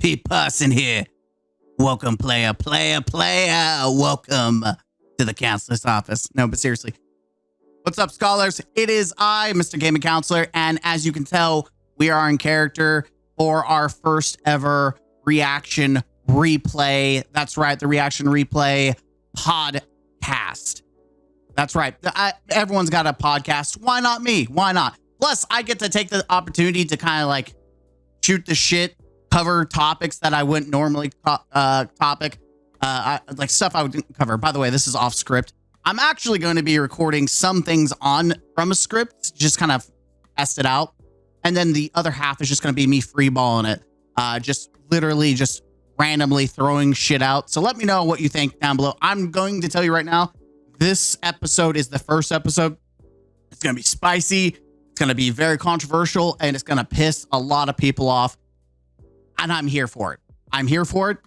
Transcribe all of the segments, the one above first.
P-Puss in here. Welcome, player. Welcome to the counselor's office. No, but seriously. What's up, scholars? It is I, Mr. Gaming Counselor, and as you can tell, we are in character for our first ever reaction replay. That's right, the reaction replay podcast. That's right. Everyone's got a podcast. Why not me? Why not? Plus, I get to take the opportunity to kind of like shoot the shit, cover topics that I wouldn't normally like stuff I wouldn't cover. By the way, this is off script. I'm actually going to be recording some things from a script, just kind of test it out. And then the other half is just going to be me freeballing it. Just literally just randomly throwing shit out. So let me know what you think down below. I'm going to tell you right now, this episode is the first episode. It's going to be spicy. It's going to be very controversial, and it's going to piss a lot of people off. And I'm here for it. I'm here for it.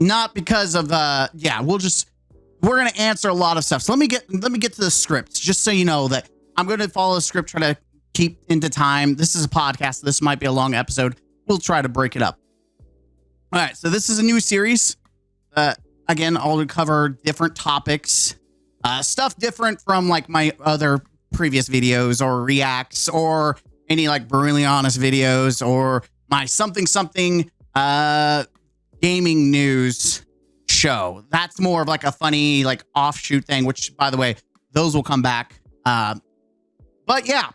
Not because of we're going to answer a lot of stuff. So let me get to the script, just so you know that I'm going to follow the script, try to keep into time. This is a podcast. This might be a long episode. We'll try to break it up. All right. So this is a new series. Again, I'll cover different topics, stuff different from like my other previous videos or reacts or any like brutally honest videos or my something gaming news show. That's more of like a funny like offshoot thing, which by the way, those will come back. But yeah,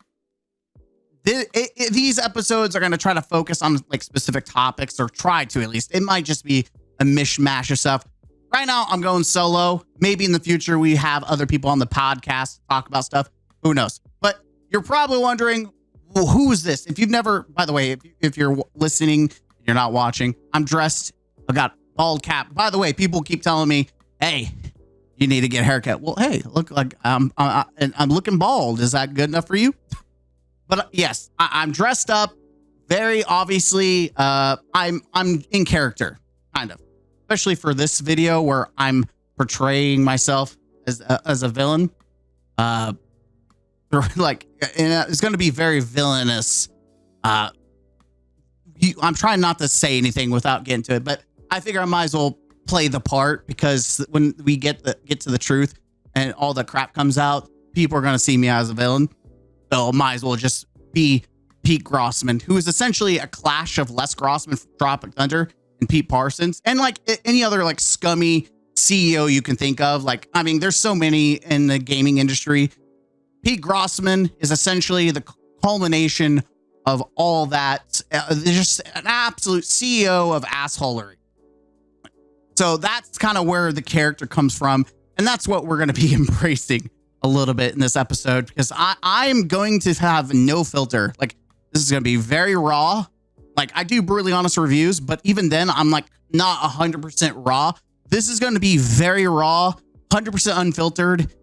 these episodes are going to try to focus on like specific topics, or try to at least. It might just be a mishmash of stuff. Right now, I'm going solo. Maybe in the future, we have other people on the podcast talk about stuff. Who knows? But you're probably wondering, well, who is this? If you've never, by the way, if you're listening, you're not watching, I'm dressed. I got bald cap. By the way, people keep telling me, hey, you need to get a haircut. Well, hey, look like I'm looking bald. Is that good enough for you? But yes, I'm dressed up. Very obviously, I'm in character, kind of. Especially for this video where I'm portraying myself as a villain. Like, it's going to be very villainous. I'm trying not to say anything without getting to it, but I figure I might as well play the part, because when we get to the truth and all the crap comes out, people are going to see me as a villain. So I might as well just be Pete Grossman, who is essentially a clash of Les Grossman from Tropic Thunder and Pete Parsons, and like any other like scummy CEO you can think of. Like, I mean, there's so many in the gaming industry. Pete Grossman is essentially the culmination of all that. Just an absolute CEO of assholery. So that's kind of where the character comes from. And that's what we're going to be embracing a little bit in this episode, because I'm going to have no filter. Like, this is going to be very raw. Like, I do brutally honest reviews, but even then I'm like not 100% raw. This is going to be very raw, 100% unfiltered.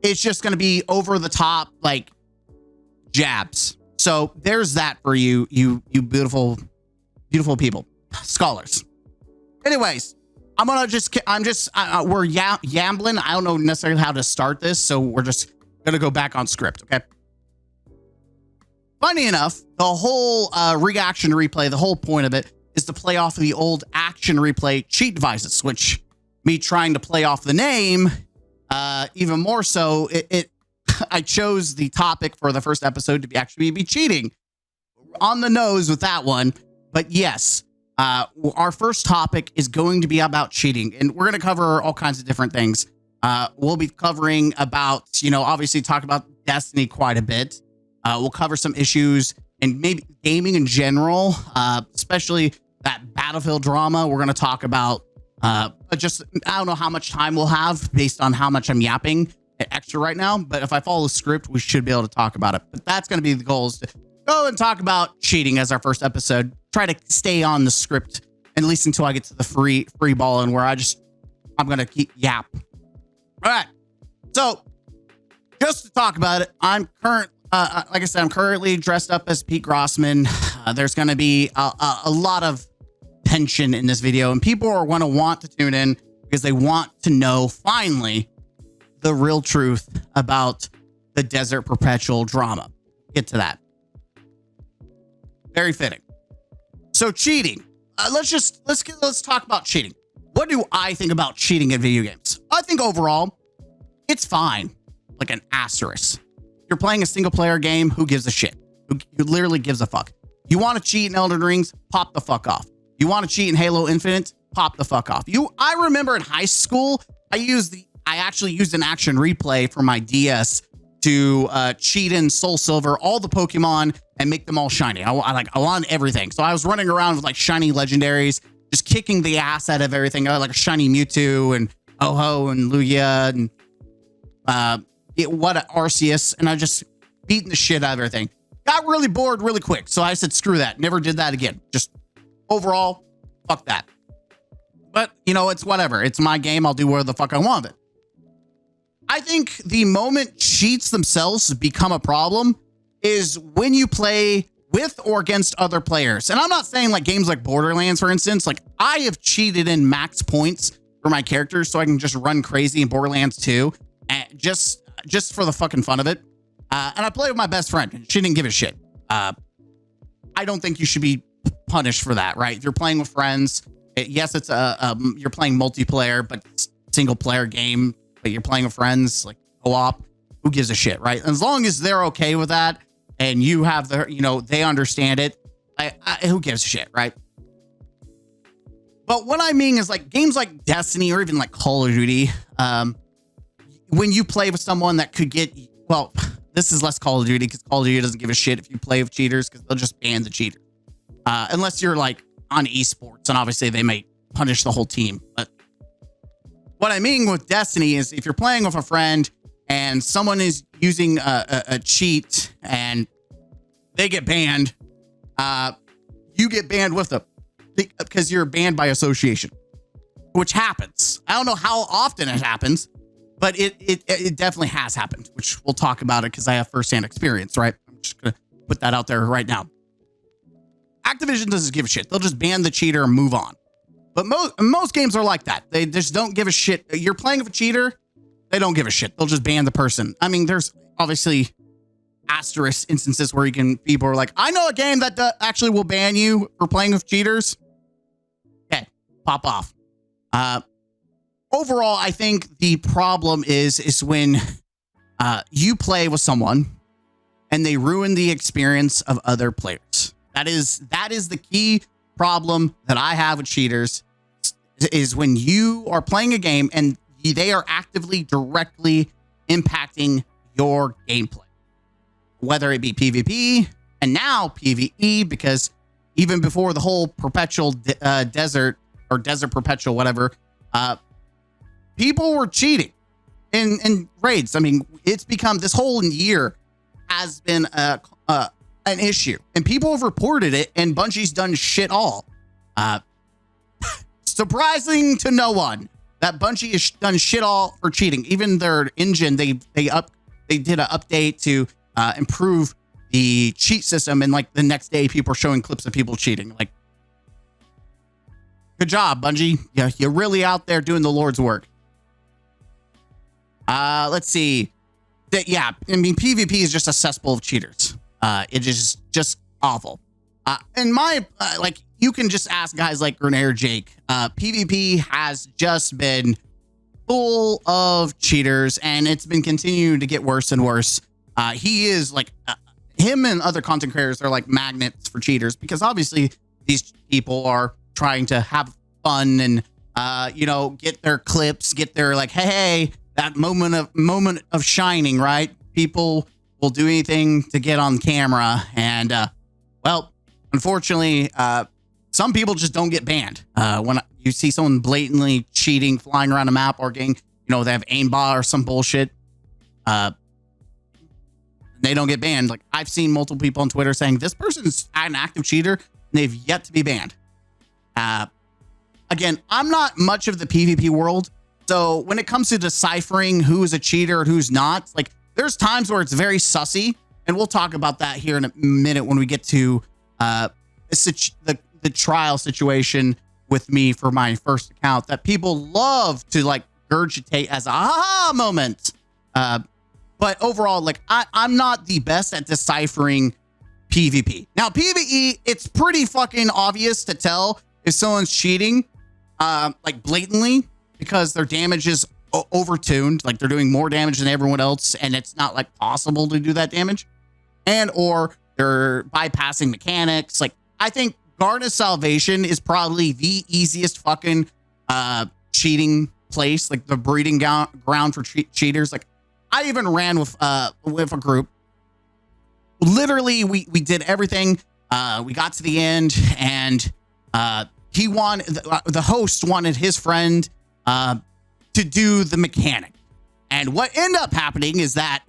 It's just going to be over the top, like jabs. So there's that for you beautiful, beautiful people, scholars. Anyways, we're yambling. I don't know necessarily how to start this, so we're just going to go back on script. Okay. Funny enough, the whole reaction replay, the whole point of it is to play off of the old action replay cheat devices, which me trying to play off the name, even more so, I chose the topic for the first episode to be cheating. On the nose with that one. But yes, our first topic is going to be about cheating, and we're going to cover all kinds of different things. We'll be covering about, obviously talk about Destiny quite a bit. We'll cover some issues and maybe gaming in general, especially that Battlefield drama. We're going to talk about I don't know how much time we'll have based on how much I'm yapping extra right now. But if I follow the script, we should be able to talk about it. But that's going to be the goal, is to go and talk about cheating as our first episode. Try to stay on the script, at least until I get to the free ball, and where I'm going to keep yap. All right. So just to talk about it, like I said, I'm currently dressed up as Pete Grossman. There's going to be a lot of tension in this video, and people are going to want to tune in because they want to know finally the real truth about the Desert Perpetual drama. Get to that. Very fitting. So cheating. Let's talk about cheating. What do I think about cheating in video games? I think overall, it's fine. Like an asterisk. You're playing a single player game. Who gives a shit? Who literally gives a fuck? You want to cheat in Elden Rings? Pop the fuck off. You want to cheat in Halo Infinite? Pop the fuck off. I remember in high school, I actually used an action replay for my DS to cheat in Soul Silver, all the Pokemon, and make them all shiny. I want everything. So I was running around with like shiny legendaries, just kicking the ass out of everything. I had like a shiny Mewtwo and Ho-Oh and Lugia and Arceus, and I just beating the shit out of everything. Got really bored really quick, so I said screw that. Never did that again. Just overall, fuck that. But you know, it's whatever. It's my game. I'll do whatever the fuck I want with it. I think the moment cheats themselves become a problem is when you play with or against other players. And I'm not saying like games like Borderlands, for instance. Like I have cheated in max points for my characters so I can just run crazy in Borderlands 2, and just for the fucking fun of it. And I play with my best friend, and she didn't give a shit. I don't think you should be punished for that, right? If you're playing with friends, yes, it's you're playing multiplayer, but it's a single player game, but you're playing with friends, like co-op. Who gives a shit, right? As long as they're okay with that, and you have they understand it. Who gives a shit, right? But what I mean is like games like Destiny or even like Call of Duty, when you play with someone that could get, well, this is less Call of Duty because Call of Duty doesn't give a shit if you play with cheaters because they'll just ban the cheater. Unless you're like on esports, and obviously they may punish the whole team. But what I mean with Destiny is if you're playing with a friend and someone is using a cheat and they get banned, you get banned with them because you're banned by association, which happens. I don't know how often it happens, but it definitely has happened, which we'll talk about it because I have firsthand experience, right? I'm just going to put that out there right now. Activision doesn't give a shit. They'll just ban the cheater and move on. But most games are like that. They just don't give a shit. You're playing with a cheater, they don't give a shit. They'll just ban the person. I mean, there's obviously asterisk instances where people are like, I know a game that actually will ban you for playing with cheaters. Okay, pop off. Overall, I think the problem is when you play with someone and they ruin the experience of other players. That is the key problem that I have with cheaters, is when you are playing a game and they are actively, directly impacting your gameplay, whether it be PvP and now PvE, because even before the whole perpetual desert or desert perpetual, whatever, people were cheating in raids. I mean, it's become, this whole year has been an issue, and people have reported it, and Bungie's done shit all. Surprising to no one that Bungie has done shit all for cheating. Even their engine, they did an update to improve the cheat system, and like the next day, people are showing clips of people cheating. Like, good job, Bungie. Yeah, you're really out there doing the Lord's work. Let's see. Yeah, I mean, PvP is just a cesspool of cheaters. It is just awful. And like, you can just ask guys like Grenadier Jake. PvP has just been full of cheaters, and it's been continuing to get worse and worse. He is like, him and other content creators are like magnets for cheaters, because obviously these people are trying to have fun and, get their clips, get their like, hey, that moment of shining, right? People will do anything to get on camera, and well, unfortunately, some people just don't get banned. When you see someone blatantly cheating, flying around a map, or getting, they have aimbot or some bullshit, they don't get banned. Like, I've seen multiple people on Twitter saying this person's an active cheater, and they've yet to be banned. Again, I'm not much of the PvP world, so when it comes to deciphering who is a cheater and who's not, like, there's times where it's very sussy, and we'll talk about that here in a minute when we get to the trial situation with me for my first account that people love to like regurgitate as a aha moment. But overall, like, I'm not the best at deciphering PvP. Now, PvE, it's pretty fucking obvious to tell if someone's cheating, like blatantly, because their damage is overtuned, like they're doing more damage than everyone else, and it's not like possible to do that damage, and or they're bypassing mechanics. Like, I think Garda's Salvation is probably the easiest fucking cheating place, like the breeding ground for cheaters. Like, I even ran with a group. Literally, we did everything. We got to the end, and he wanted, the host wanted his friend to do the mechanic. And what ended up happening is that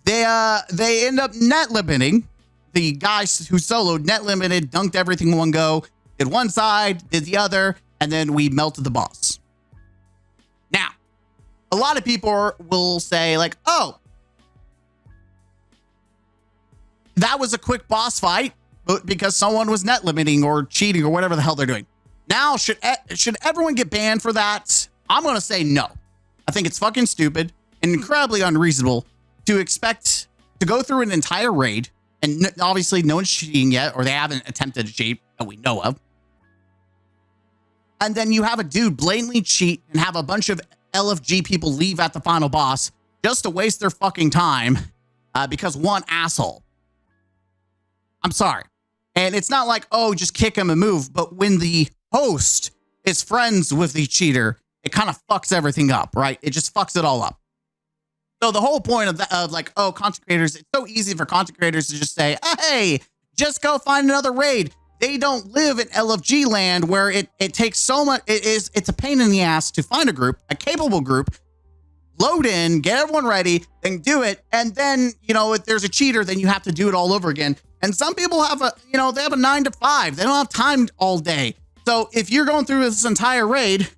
they end up net limiting. The guys who soloed net limited, dunked everything in one go, did one side, did the other, and then we melted the boss. Now, a lot of people will say like, oh, that was a quick boss fight because someone was net limiting or cheating or whatever the hell they're doing. Now, should everyone get banned for that? I'm going to say no. I think it's fucking stupid and incredibly unreasonable to expect to go through an entire raid, and obviously no one's cheating yet, or they haven't attempted to cheat that we know of. And then you have a dude blatantly cheat and have a bunch of LFG people leave at the final boss just to waste their fucking time because one asshole. I'm sorry. And it's not like, oh, just kick him and move. But when the host is friends with the cheater, it kind of fucks everything up, right? It just fucks it all up. So the whole point of that, of like, oh, content creators, it's so easy for content creators to just say, hey, just go find another raid. They don't live in LFG land where it takes so much. It's a pain in the ass to find a group, a capable group, load in, get everyone ready, then do it. And then, you know, if there's a cheater, then you have to do it all over again. And some people have they have a 9 to 5. They don't have time all day. So if you're going through this entire raid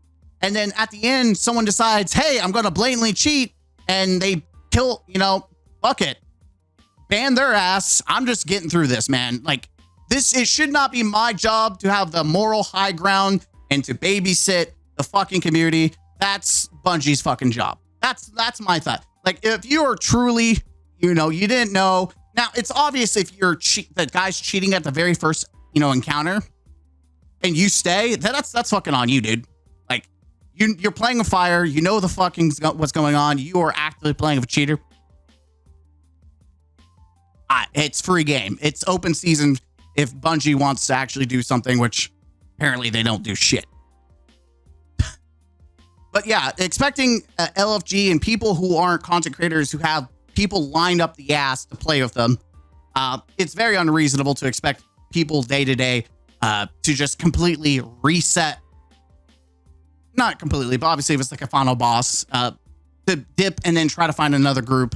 and then at the end, someone decides, hey, I'm going to blatantly cheat, and they kill, fuck it, ban their ass. I'm just getting through this, man. Like, it should not be my job to have the moral high ground and to babysit the fucking community. That's Bungie's fucking job. That's my thought. Like, if you are truly, you didn't know. Now, it's obvious if you're that guy's cheating at the very first, encounter, and you stay, that's fucking on you, dude. Like, you're playing with fire. You know the fucking what's going on. You are actively playing with a cheater. It's free game. It's open season if Bungie wants to actually do something, which apparently they don't do shit. But yeah, expecting LFG and people who aren't content creators who have people lined up the ass to play with them, it's very unreasonable to expect people day to day to just completely reset. Not completely, but obviously if it's like a final boss, to dip and then try to find another group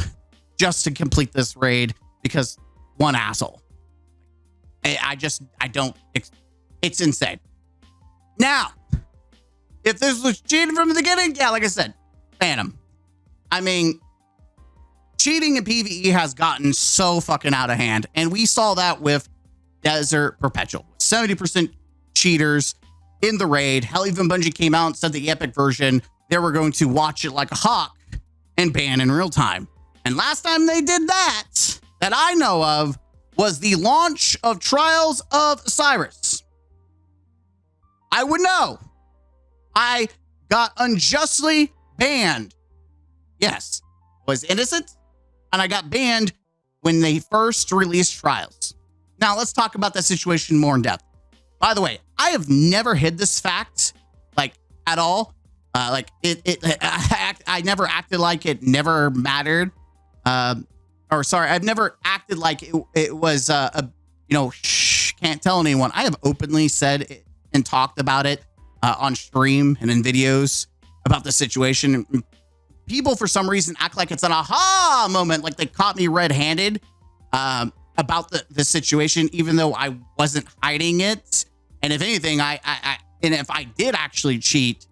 just to complete this raid because one asshole. I don't, it's insane. Now, if this was cheating from the beginning, yeah, like I said, ban him. I mean, cheating in PvE has gotten so fucking out of hand. And we saw that with Desert Perpetual. 70% cheaters in the raid. Hell, even Bungie came out and said the epic version, they were going to watch it like a hawk and ban in real time. And last time they did that I know of, was the launch of Trials of Cyrus. I would know. I got unjustly banned. Yes, was innocent, and I got banned when they first released Trials. Now, let's talk about that situation more in depth. By the way, I have never hid this fact, like, at all. I never acted like it never mattered. I've never acted like it was, can't tell anyone. I have openly said it and talked about it on stream and in videos about the situation. People, for some reason, act like it's an aha moment, like they caught me red-handed about the situation, even though I wasn't hiding it. And if anything, and if I did actually cheat,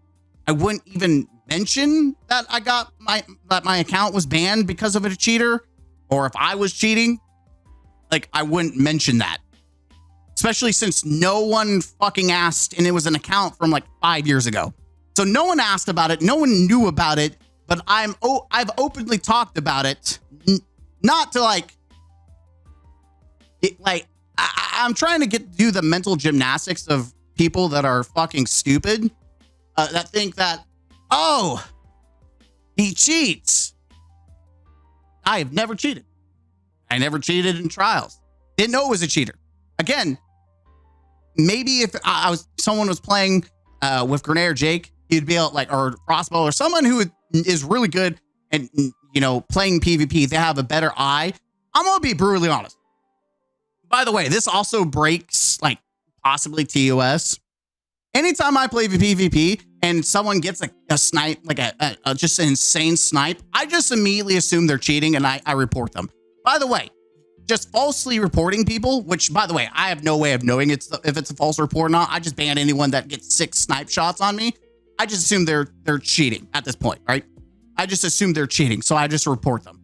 I wouldn't even mention that that my account was banned because of a cheater. Or if I was cheating, like, I wouldn't mention that. Especially since no one fucking asked, and it was an account from like 5 years ago. So no one asked about it. No one knew about it. But I've openly talked about it. Not to like I'm trying to do the mental gymnastics of people that are fucking stupid, that think that, oh, he cheats. I have never cheated. I never cheated in trials. Didn't know it was a cheater. Again, maybe if someone was playing with Grenadier Jake, he'd be able, like, or Crossbow, or someone who is really good and, you know, playing PvP, they have a better eye. I'm gonna be brutally honest. By the way, this also breaks, like, possibly TOS. Anytime I play PvP and someone gets a snipe, like a just an insane snipe, I just immediately assume they're cheating and I report them. By the way, just falsely reporting people, which, by the way, I have no way of knowing if it's a false report or not. I just ban anyone that gets 6 snipe shots on me. I just assume they're cheating at this point, right? I just assume they're cheating, so I just report them.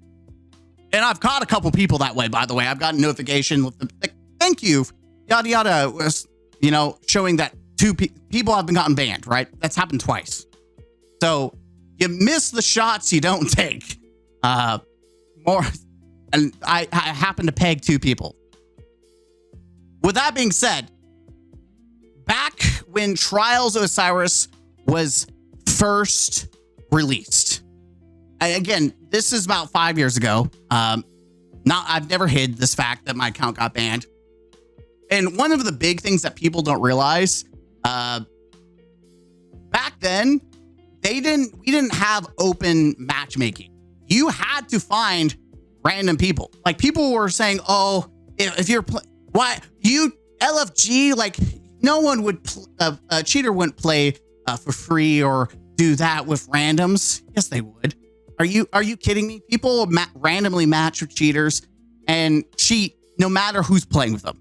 And I've caught a couple people that way, by the way. I've gotten notification with the, like, thank you, yada yada, you know, showing that 2 people have been gotten banned, right? That's happened twice. So you miss the shots you don't take. More, and I happen to peg 2 people. With that being said, back when Trials of Osiris was first released, again, this is about 5 years ago. I've never hid this fact that my account got banned. And one of the big things that people don't realize, back then, we didn't have open matchmaking. You had to find random people. Like, people were saying, oh, if you're why you LFG, like, no one would a cheater wouldn't play for free or do that with randoms. Yes, they would. Are you kidding me? People randomly match with cheaters and cheat no matter who's playing with them.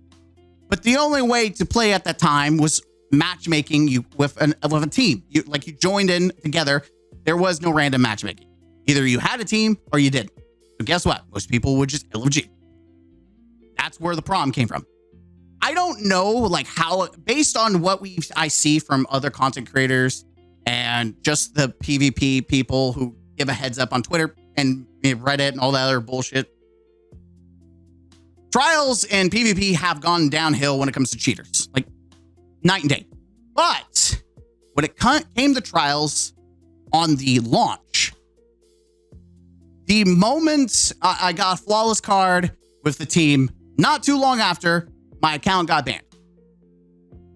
But the only way to play at that time was matchmaking you with a team. You joined in together. There was no random matchmaking. Either you had a team or you didn't. So guess what? Most people would just LFG. That's where the problem came from. I don't know, like, how, based on what I see from other content creators and just the PvP people who give a heads up on Twitter and Reddit and all that other bullshit. Trials and PvP have gone downhill when it comes to cheaters, like night and day. But when it came to Trials on the launch, the moment I got a flawless card with the team, not too long after, my account got banned.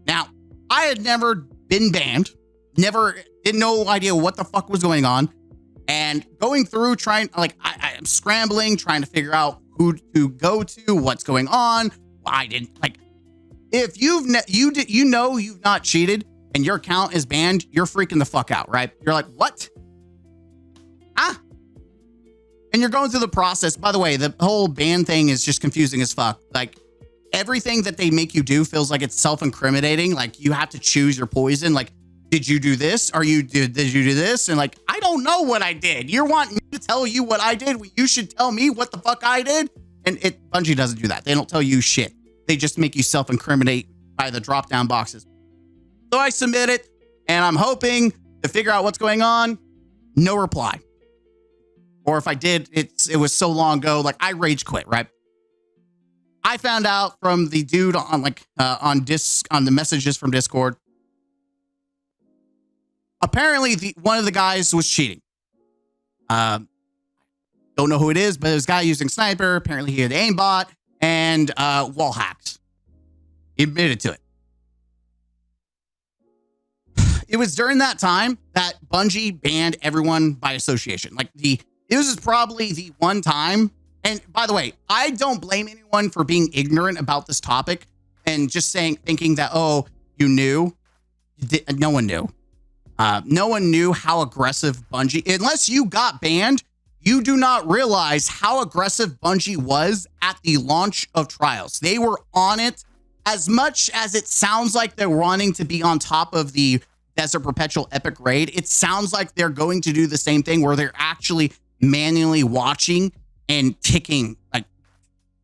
Now, I had never been banned, didn't no idea what the fuck was going on. And going through trying, like, I am scrambling, trying to figure out who to go to, what's going on. I didn't, like, if you've not cheated and your account is banned, you're freaking the fuck out, right? You're like, what? Ah. And you're going through the process. By the way, the whole ban thing is just confusing as fuck. Like, everything that they make you do feels like it's self-incriminating. Like, you have to choose your poison. Like, did you do this? Did you do this? And, like, I don't know what I did. You want me to tell you what I did? You should tell me what the fuck I did. And Bungie doesn't do that. They don't tell you shit. They just make you self-incriminate by the drop-down boxes. So I submit it, and I'm hoping to figure out what's going on. No reply. Or if I did, it was so long ago, like, I rage quit, right? I found out from the dude on the messages from Discord. Apparently, one of the guys was cheating. Don't know who it is, but it was a guy using sniper. Apparently, he had aimbot and wall hacks. He admitted to it. It was during that time that Bungie banned everyone by association. Like, it was probably the one time. And by the way, I don't blame anyone for being ignorant about this topic and just thinking that, oh, you knew. No one knew. No one knew how aggressive Bungie, unless you got banned, you do not realize how aggressive Bungie was at the launch of Trials. They were on it as much as it sounds like they're wanting to be on top of the Desert Perpetual Epic Raid. It sounds like they're going to do the same thing where they're actually manually watching and ticking, like,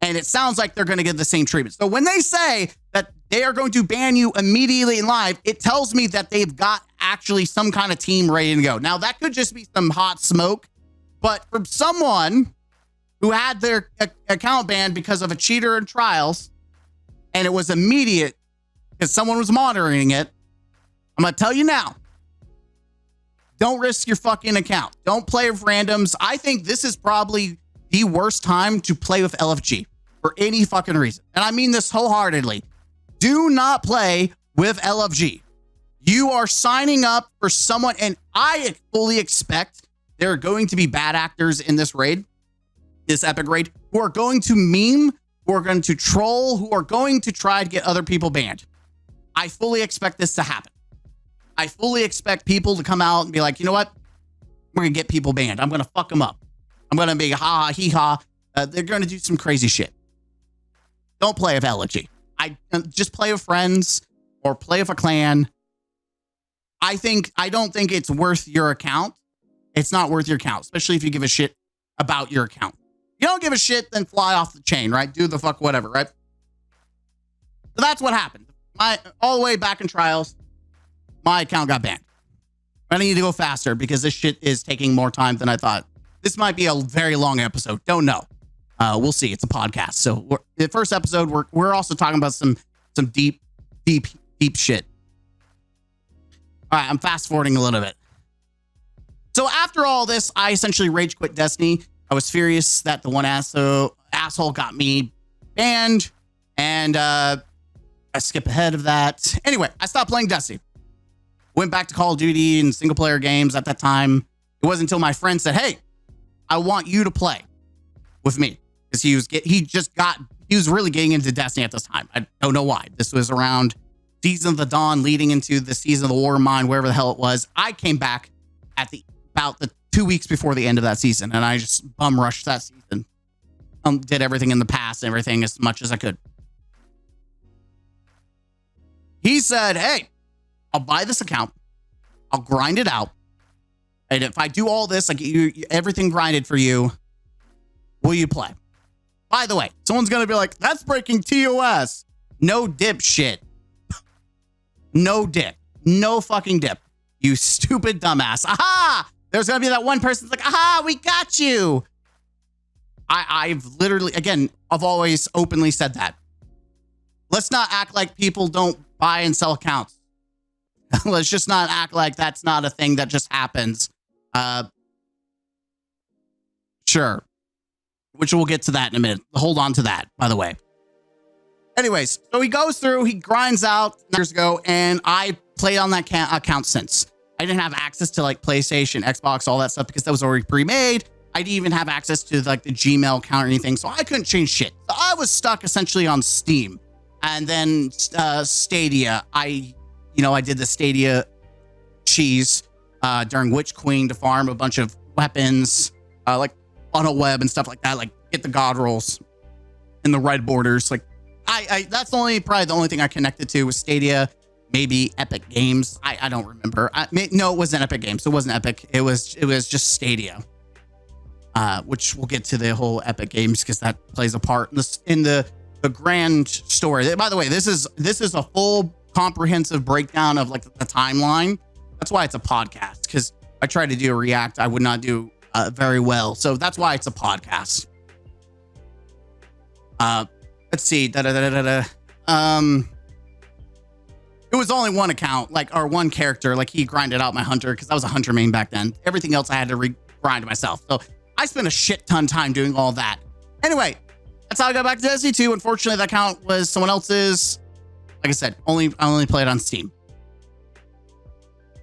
and it sounds like they're going to get the same treatment. So when they say that they are going to ban you immediately in live, it tells me that they've got actually some kind of team ready to go. Now, that could just be some hot smoke, but from someone who had their account banned because of a cheater in Trials, and it was immediate because someone was monitoring it. I'm going to tell you now. Don't risk your fucking account. Don't play with randoms. I think this is probably the worst time to play with LFG for any fucking reason. And I mean this wholeheartedly. Do not play with LFG. You are signing up for someone, and I fully expect there are going to be bad actors in this raid, this epic raid, who are going to meme, who are going to troll, who are going to try to get other people banned. I fully expect this to happen. I fully expect people to come out and be like, you know what? We're going to get people banned. I'm going to fuck them up. I'm going to be ha, hee ha. They're going to do some crazy shit. Don't play with LFG. I just play with friends or play with a clan. I don't think it's worth your account. It's not worth your account, especially if you give a shit about your account. You don't give a shit, then fly off the chain, right? Do the fuck whatever, right? So that's what happened. All the way back in trials, my account got banned. I need to go faster because this shit is taking more time than I thought. This might be a very long episode. Don't know. We'll see. It's a podcast. So the first episode, we're also talking about some deep shit. All right, I'm fast forwarding a little bit. So after all this, I essentially rage quit Destiny. I was furious that the one asshole got me banned, and I skip ahead of that. Anyway, I stopped playing Destiny. Went back to Call of Duty and single player games at that time. It wasn't until my friend said, "Hey, I want you to play with me," because he was really getting into Destiny at this time. I don't know why. This was around Season of the Dawn, leading into the Season of the War Mine, wherever the hell it was. I came back at about the 2 weeks before the end of that season, and I just bum rushed that season. Did everything in the past and everything as much as I could. He said, "Hey, I'll buy this account. I'll grind it out. And if I do all this, I get you everything grinded for you. Will you play?" By the way, someone's going to be like, "That's breaking TOS." No dip shit. No dip. No fucking dip. You stupid dumbass. Aha! There's going to be that one person that's like, "Aha, we got you." I've literally, again, I've always openly said that. Let's not act like people don't buy and sell accounts. Let's just not act like that's not a thing that just happens. Sure. Which we'll get to that in a minute. Hold on to that, by the way. Anyways, so he goes through, he grinds out years ago, and I played on that account since. I didn't have access to like PlayStation, Xbox, all that stuff because that was already pre-made. I didn't even have access to like the Gmail account or anything, so I couldn't change shit. So I was stuck essentially on Steam. And then Stadia, I did the Stadia cheese during Witch Queen to farm a bunch of weapons, like on a web and stuff like that, like get the god rolls and the red borders. Like that's probably the only thing I connected to was Stadia, maybe Epic Games. I don't remember. No, it wasn't Epic Games. It wasn't Epic. It was just Stadia, which we'll get to the whole Epic Games because that plays a part in the grand story. By the way, this is a full comprehensive breakdown of like the timeline. That's why it's a podcast, because I tried to do a react, I would not do very well. So that's why it's a podcast. Let's see. It was only one account, or one character. Like he grinded out my hunter because I was a hunter main back then. Everything else I had to grind myself. So I spent a shit ton of time doing all that. Anyway, that's how I got back to Destiny 2. Unfortunately, that account was someone else's. Like I said, I only played on Steam.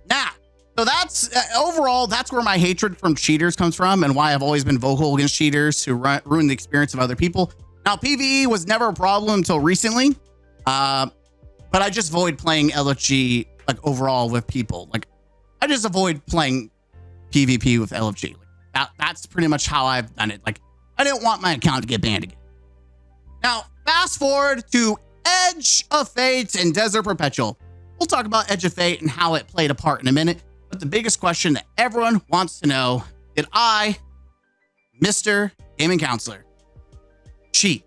Now, so that's overall, that's where my hatred from cheaters comes from, and why I've always been vocal against cheaters who ruin the experience of other people. Now, PvE was never a problem until recently, but I just avoid playing LFG like overall with people. Like, I just avoid playing PvP with LFG. Like, that's pretty much how I've done it. Like, I didn't want my account to get banned again. Now, fast forward to Edge of Fate and Desert Perpetual. We'll talk about Edge of Fate and how it played a part in a minute. But the biggest question that everyone wants to know, did I, Mr. Gaming Counselor, cheat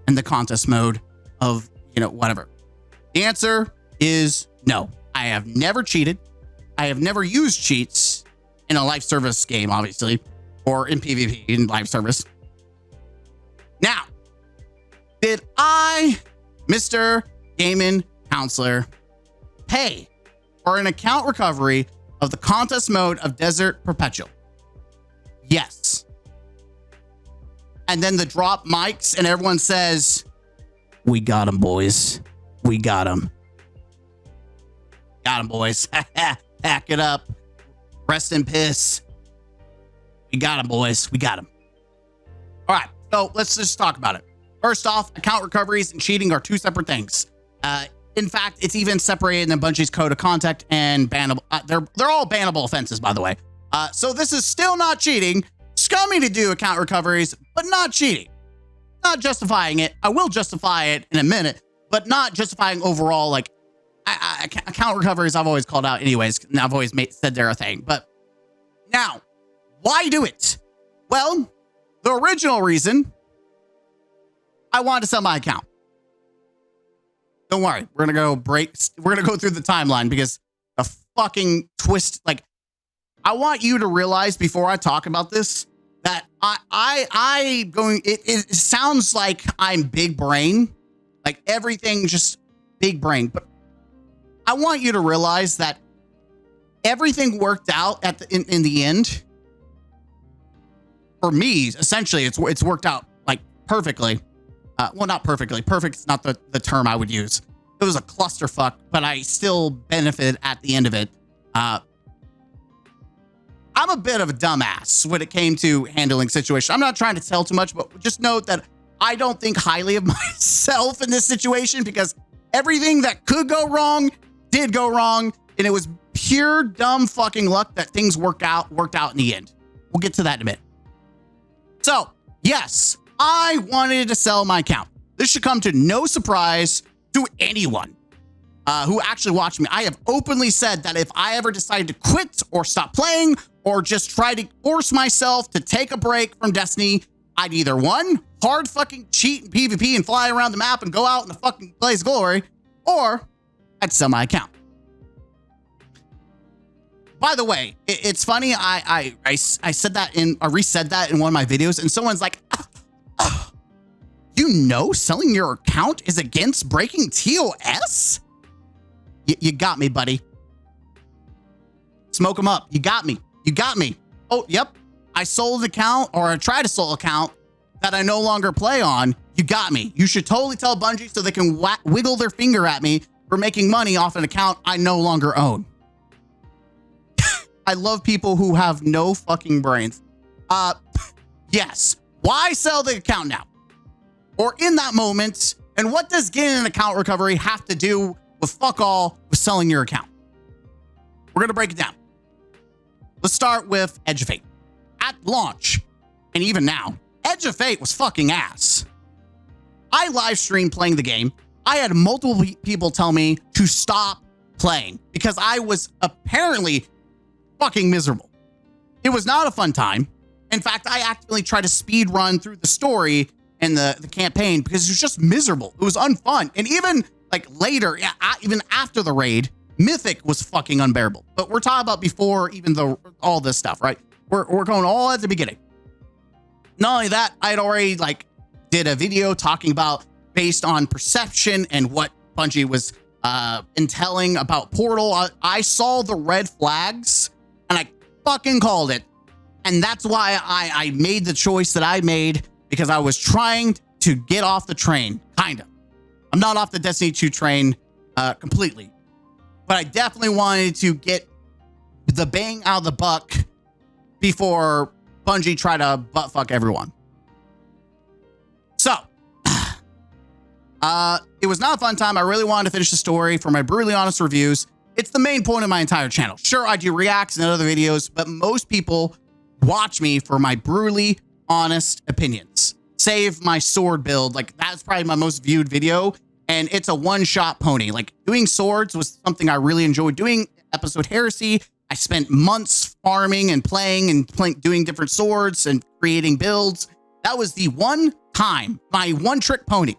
in the contest mode of, whatever? The answer is no. I have never cheated. I have never used cheats in a live service game, obviously, or in PvP in live service. Now, did I Mr. Gaming Counselor pay for an account recovery of the contest mode of Desert Perpetual? Yes. And then the drop mics and everyone says, we got him, boys. We got him. Got him, boys. Pack it up. Rest in piss. We got him, boys. We got him. All right. So let's just talk about it. First off, account recoveries and cheating are two separate things. In fact, it's even separated in Bungie's code of conduct and bannable. They're all bannable offenses, by the way. So this is still not cheating. Scummy to do account recoveries, but not cheating. Not justifying it. I will justify it in a minute, but not justifying overall, like, account recoveries I've always called out anyways, and I've always said they're a thing. But now, why do it? Well, the original reason, I wanted to sell my account. Don't worry, we're gonna go through the timeline because the fucking twist, like, I want you to realize before I talk about this that it sounds like I'm big brain, like everything just big brain, but I want you to realize that everything worked out in the end. For me, essentially, it's worked out like perfectly. Well, not perfectly. Perfect's not the term I would use. It was a clusterfuck, but I still benefited at the end of it. I'm a bit of a dumbass when it came to handling situations. I'm not trying to tell too much, but just note that I don't think highly of myself in this situation because everything that could go wrong did go wrong, and it was pure dumb fucking luck that things worked out in the end. We'll get to that in a minute. So, yes, I wanted to sell my account. This should come to no surprise to anyone who actually watched me. I have openly said that if I ever decided to quit or stop playing or just try to force myself to take a break from Destiny, I'd either one, hard fucking cheat in PvP and fly around the map and go out in the fucking blaze of glory, or I'd sell my account. By the way, it's funny. I said that I resaid that in one of my videos, and someone's like, you know, selling your account is against breaking TOS? You got me, buddy. Smoke them up. You got me. You got me. Oh, yep. I sold an account, or I tried to sell an account that I no longer play on. You got me. You should totally tell Bungie so they can wiggle their finger at me for making money off an account I no longer own. I love people who have no fucking brains. Yes. Why sell the account now? Or in that moment? And what does getting an account recovery have to do with fuck all with selling your account? We're going to break it down. Let's start with Edge of Fate. At launch, and even now, Edge of Fate was fucking ass. I live streamed playing the game. I had multiple people tell me to stop playing because I was apparently fucking miserable. It was not a fun time. In fact, I actively tried to speed run through the story and the campaign because it was just miserable. It was unfun. And even like later, even after the raid, Mythic was fucking unbearable. But we're talking about before even all this stuff, right? We're going all at the beginning. Not only that, I had already like did a video talking about based on perception and what Bungie was intelling about Portal. I saw the red flags and I fucking called it. And that's why I made the choice that I made, because I was trying to get off the train, kind of. I'm not off the Destiny 2 train completely, but I definitely wanted to get the bang out of the buck before Bungie tried to buttfuck everyone. So, it was not a fun time. I really wanted to finish the story for my brutally honest reviews. It's the main point of my entire channel. Sure, I do reacts and other videos, but most people watch me for my brutally honest opinions. Save my sword build. Like, that's probably my most viewed video, and it's a one-shot pony. Like, doing swords was something I really enjoyed doing. Episode Heresy, I spent months farming and playing doing different swords and creating builds. That was the one time, my one-trick pony.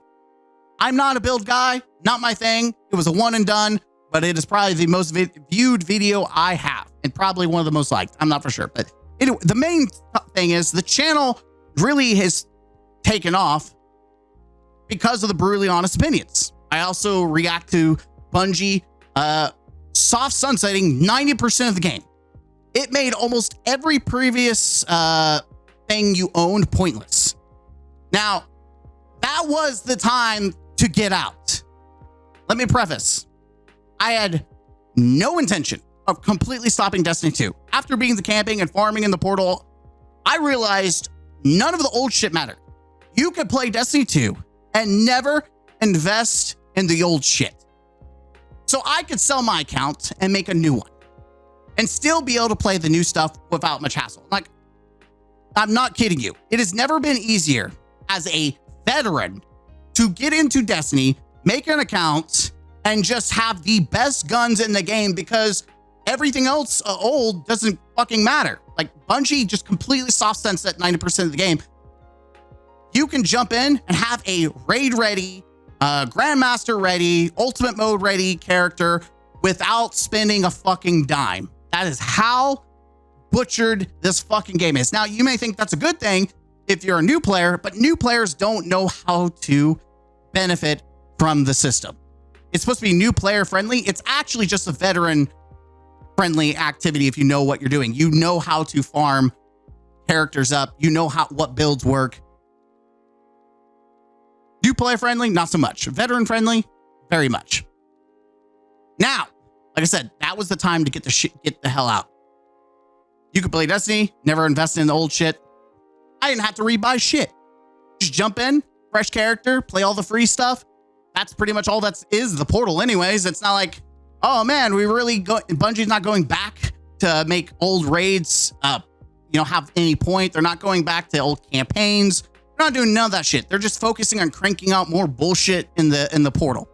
I'm not a build guy, not my thing. It was a one and done, but it is probably the most viewed video I have, and probably one of the most liked. I'm not for sure, but anyway, the main thing is the channel really has taken off because of the brutally honest opinions. I also react to Bungie soft sunsetting 90% of the game. It made almost every previous thing you owned pointless. Now, that was the time to get out. Let me preface. I had no intention of completely stopping Destiny 2. After being the camping and farming in the portal, I realized none of the old shit mattered. You could play Destiny 2 and never invest in the old shit. So I could sell my account and make a new one and still be able to play the new stuff without much hassle. Like, I'm not kidding you. It has never been easier as a veteran to get into Destiny, make an account, and just have the best guns in the game because everything else old doesn't fucking matter. Like, Bungie just completely soft sunset 90% of the game. You can jump in and have a raid ready, Grandmaster ready, ultimate mode ready character without spending a fucking dime. That is how butchered this fucking game is. Now, you may think that's a good thing if you're a new player, but new players don't know how to benefit from the system. It's supposed to be new player friendly. It's actually just a veteran friendly activity if you know what you're doing. You know how to farm characters up. You know what builds work. New player friendly, not so much. Veteran friendly, very much. Now, like I said, that was the time to get the hell out. You could play Destiny, never invest in the old shit. I didn't have to rebuy shit. Just jump in, fresh character, play all the free stuff. That's pretty much all that is the portal anyways. It's not like, oh man, Bungie's not going back to make old raids have any point. They're not going back to old campaigns. They're not doing none of that shit. They're just focusing on cranking out more bullshit in the portal.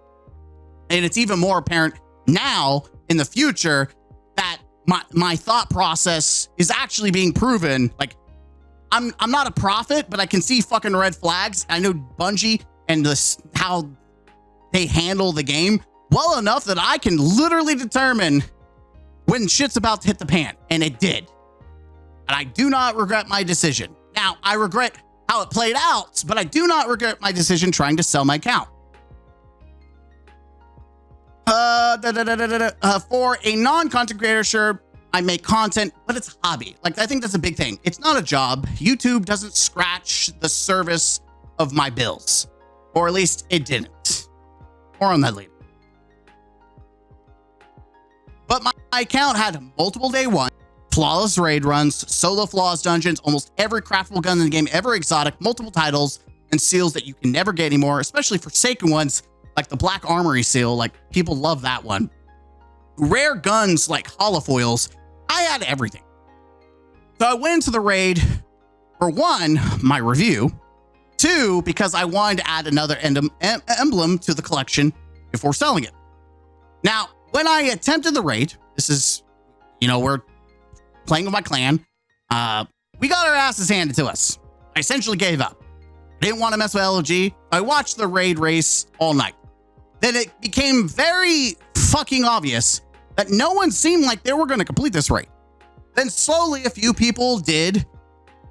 And it's even more apparent now in the future that my thought process is actually being proven. Like, I'm not a prophet, but I can see fucking red flags. I know Bungie and how they handle the game well enough that I can literally determine when shit's about to hit the pan, and it did. And I do not regret my decision. Now, I regret how it played out, but I do not regret my decision trying to sell my account. For a non-content creator, sure, I make content, but it's a hobby. Like, I think that's a big thing. It's not a job. YouTube doesn't scratch the service of my bills, or at least it didn't. More on that later. But my account had multiple day one, flawless raid runs, solo flawless dungeons, almost every craftable gun in the game, every exotic, multiple titles, and seals that you can never get anymore, especially forsaken ones like the Black Armory seal. Like, people love that one. Rare guns like holofoils. I had everything. So I went into the raid for one, my review, two, because I wanted to add another emblem to the collection before selling it. Now, when I attempted the raid, this is, we're playing with my clan. We got our asses handed to us. I essentially gave up. I didn't want to mess with LOG. I watched the raid race all night. Then it became very fucking obvious that no one seemed like they were going to complete this raid. Then slowly a few people did,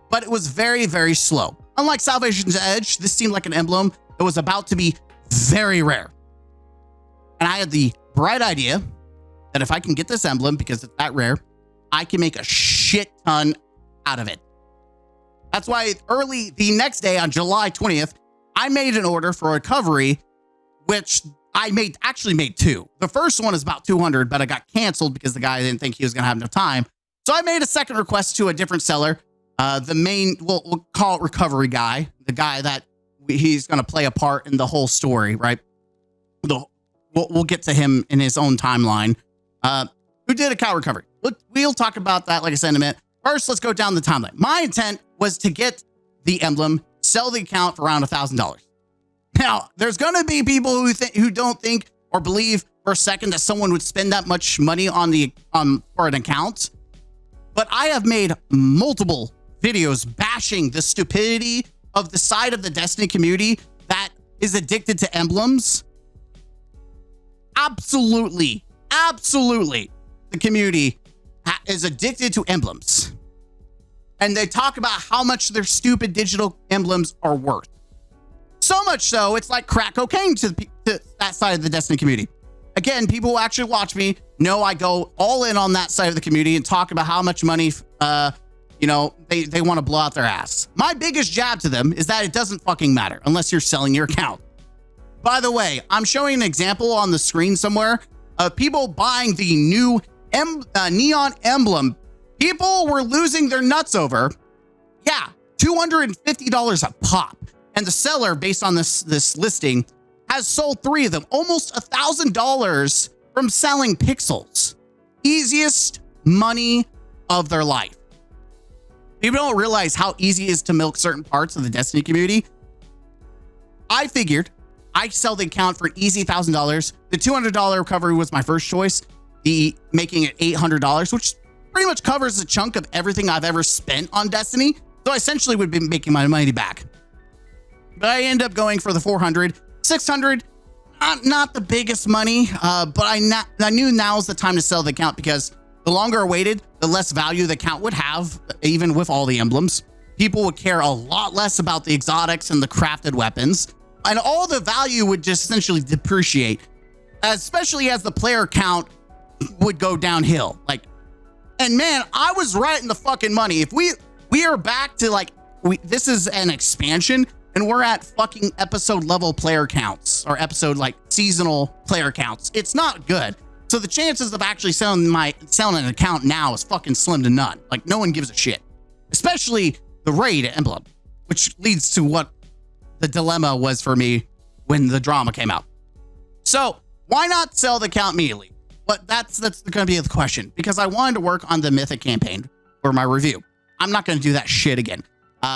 but it was very, very slow. Unlike Salvation's Edge, this seemed like an emblem that was about to be very rare. And I had the bright idea that if I can get this emblem, because it's that rare, I can make a shit ton out of it. That's why the next day on July 20th, I made an order for recovery, which I actually made two. The first one is about 200, but I got canceled because the guy didn't think he was going to have enough time. So I made a second request to a different seller. The main, we'll call it recovery guy, the guy that he's going to play a part in the whole story, right? We'll get to him in his own timeline. Who did account recovery? We'll talk about that, like I said, in a minute. First, let's go down the timeline. My intent was to get the emblem, sell the account for around $1,000. Now, there's going to be people who don't think or believe for a second that someone would spend that much money for an account. But I have made multiple videos bashing the stupidity of the side of the Destiny community that is addicted to emblems. Absolutely, the community is addicted to emblems. And they talk about how much their stupid digital emblems are worth. So much so, it's like crack cocaine to to that side of the Destiny community. Again, people who actually watch me know I go all in on that side of the community and talk about how much money, you know, they want to blow out their ass. My biggest jab to them is that it doesn't fucking matter unless you're selling your account. By the way, I'm showing an example on the screen somewhere of people buying the new neon emblem. People were losing their nuts over. Yeah, $250 a pop. And the seller, based on this listing, has sold 3 of them, almost $1,000 from selling pixels. Easiest money of their life. People don't realize how easy it is to milk certain parts of the Destiny community. I figured I sell the account for an easy $1,000. The $200 recovery was my first choice. The making it $800, which pretty much covers a chunk of everything I've ever spent on Destiny. So I essentially would be making my money back. But I end up going for the 400, 600, not the biggest money, but I knew now's the time to sell the account because the longer I waited, the less value the account would have, even with all the emblems. People would care a lot less about the exotics and the crafted weapons, and all the value would just essentially depreciate, especially as the player count would go downhill. And man, I was right in the fucking money. If we are back to this is an expansion and we're at fucking episode level player counts or episode seasonal player counts, it's not good. So the chances of actually selling an account now is fucking slim to none. No one gives a shit, especially the raid emblem, which leads to what the dilemma was for me when the drama came out. So why not sell the account immediately? But that's going to be the question, because I wanted to work on the Mythic campaign for my review. I'm not going to do that shit again.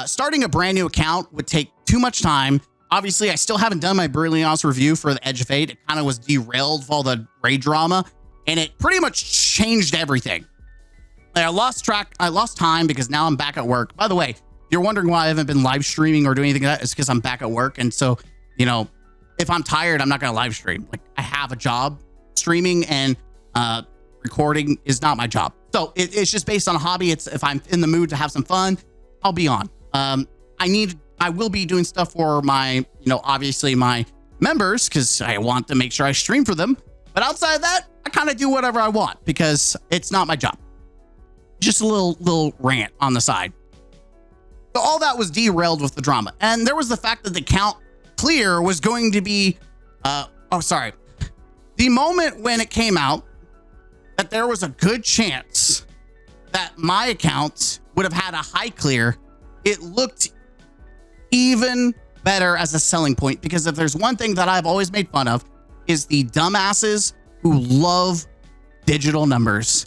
Starting a brand new account would take too much time. Obviously, I still haven't done my Brilliance review for the Edge of Fate. It kind of was derailed for all the raid drama, and it pretty much changed everything. I lost time because now I'm back at work. By the way, if you're wondering why I haven't been live streaming or doing anything like that, it's because I'm back at work. And so, if I'm tired, I'm not going to live stream. I have a job. Streaming and recording is not my job. So it's just based on a hobby. It's if I'm in the mood to have some fun, I'll be on. I will be doing stuff for my, obviously my members, because I want to make sure I stream for them. But outside of that, I kind of do whatever I want because it's not my job. Just a little rant on the side. So all that was derailed with the drama. And there was the fact that the account clear was going to be, the moment when it came out that there was a good chance that my account would have had a high clear, it looked even better as a selling point, because if there's one thing that I've always made fun of is the dumbasses who love digital numbers.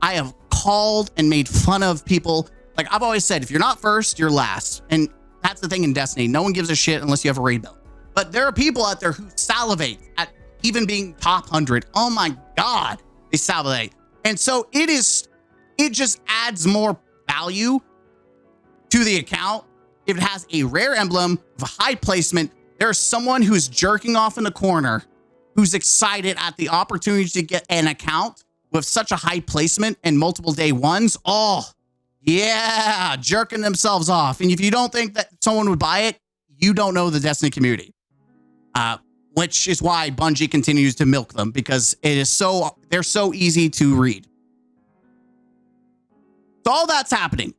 I have called and made fun of people. I've always said, if you're not first, you're last. And that's the thing in Destiny. No one gives a shit unless you have a raid belt. But there are people out there who salivate at even being top 100. Oh my God, they salivate. And so it just adds more value to the account. If it has a rare emblem of a high placement, there's someone who's jerking off in the corner who's excited at the opportunity to get an account with such a high placement and multiple day ones. Oh yeah, jerking themselves off. And if you don't think that someone would buy it, you don't know the Destiny community. Which is why Bungie continues to milk them, because they're so easy to read. So all that's happening.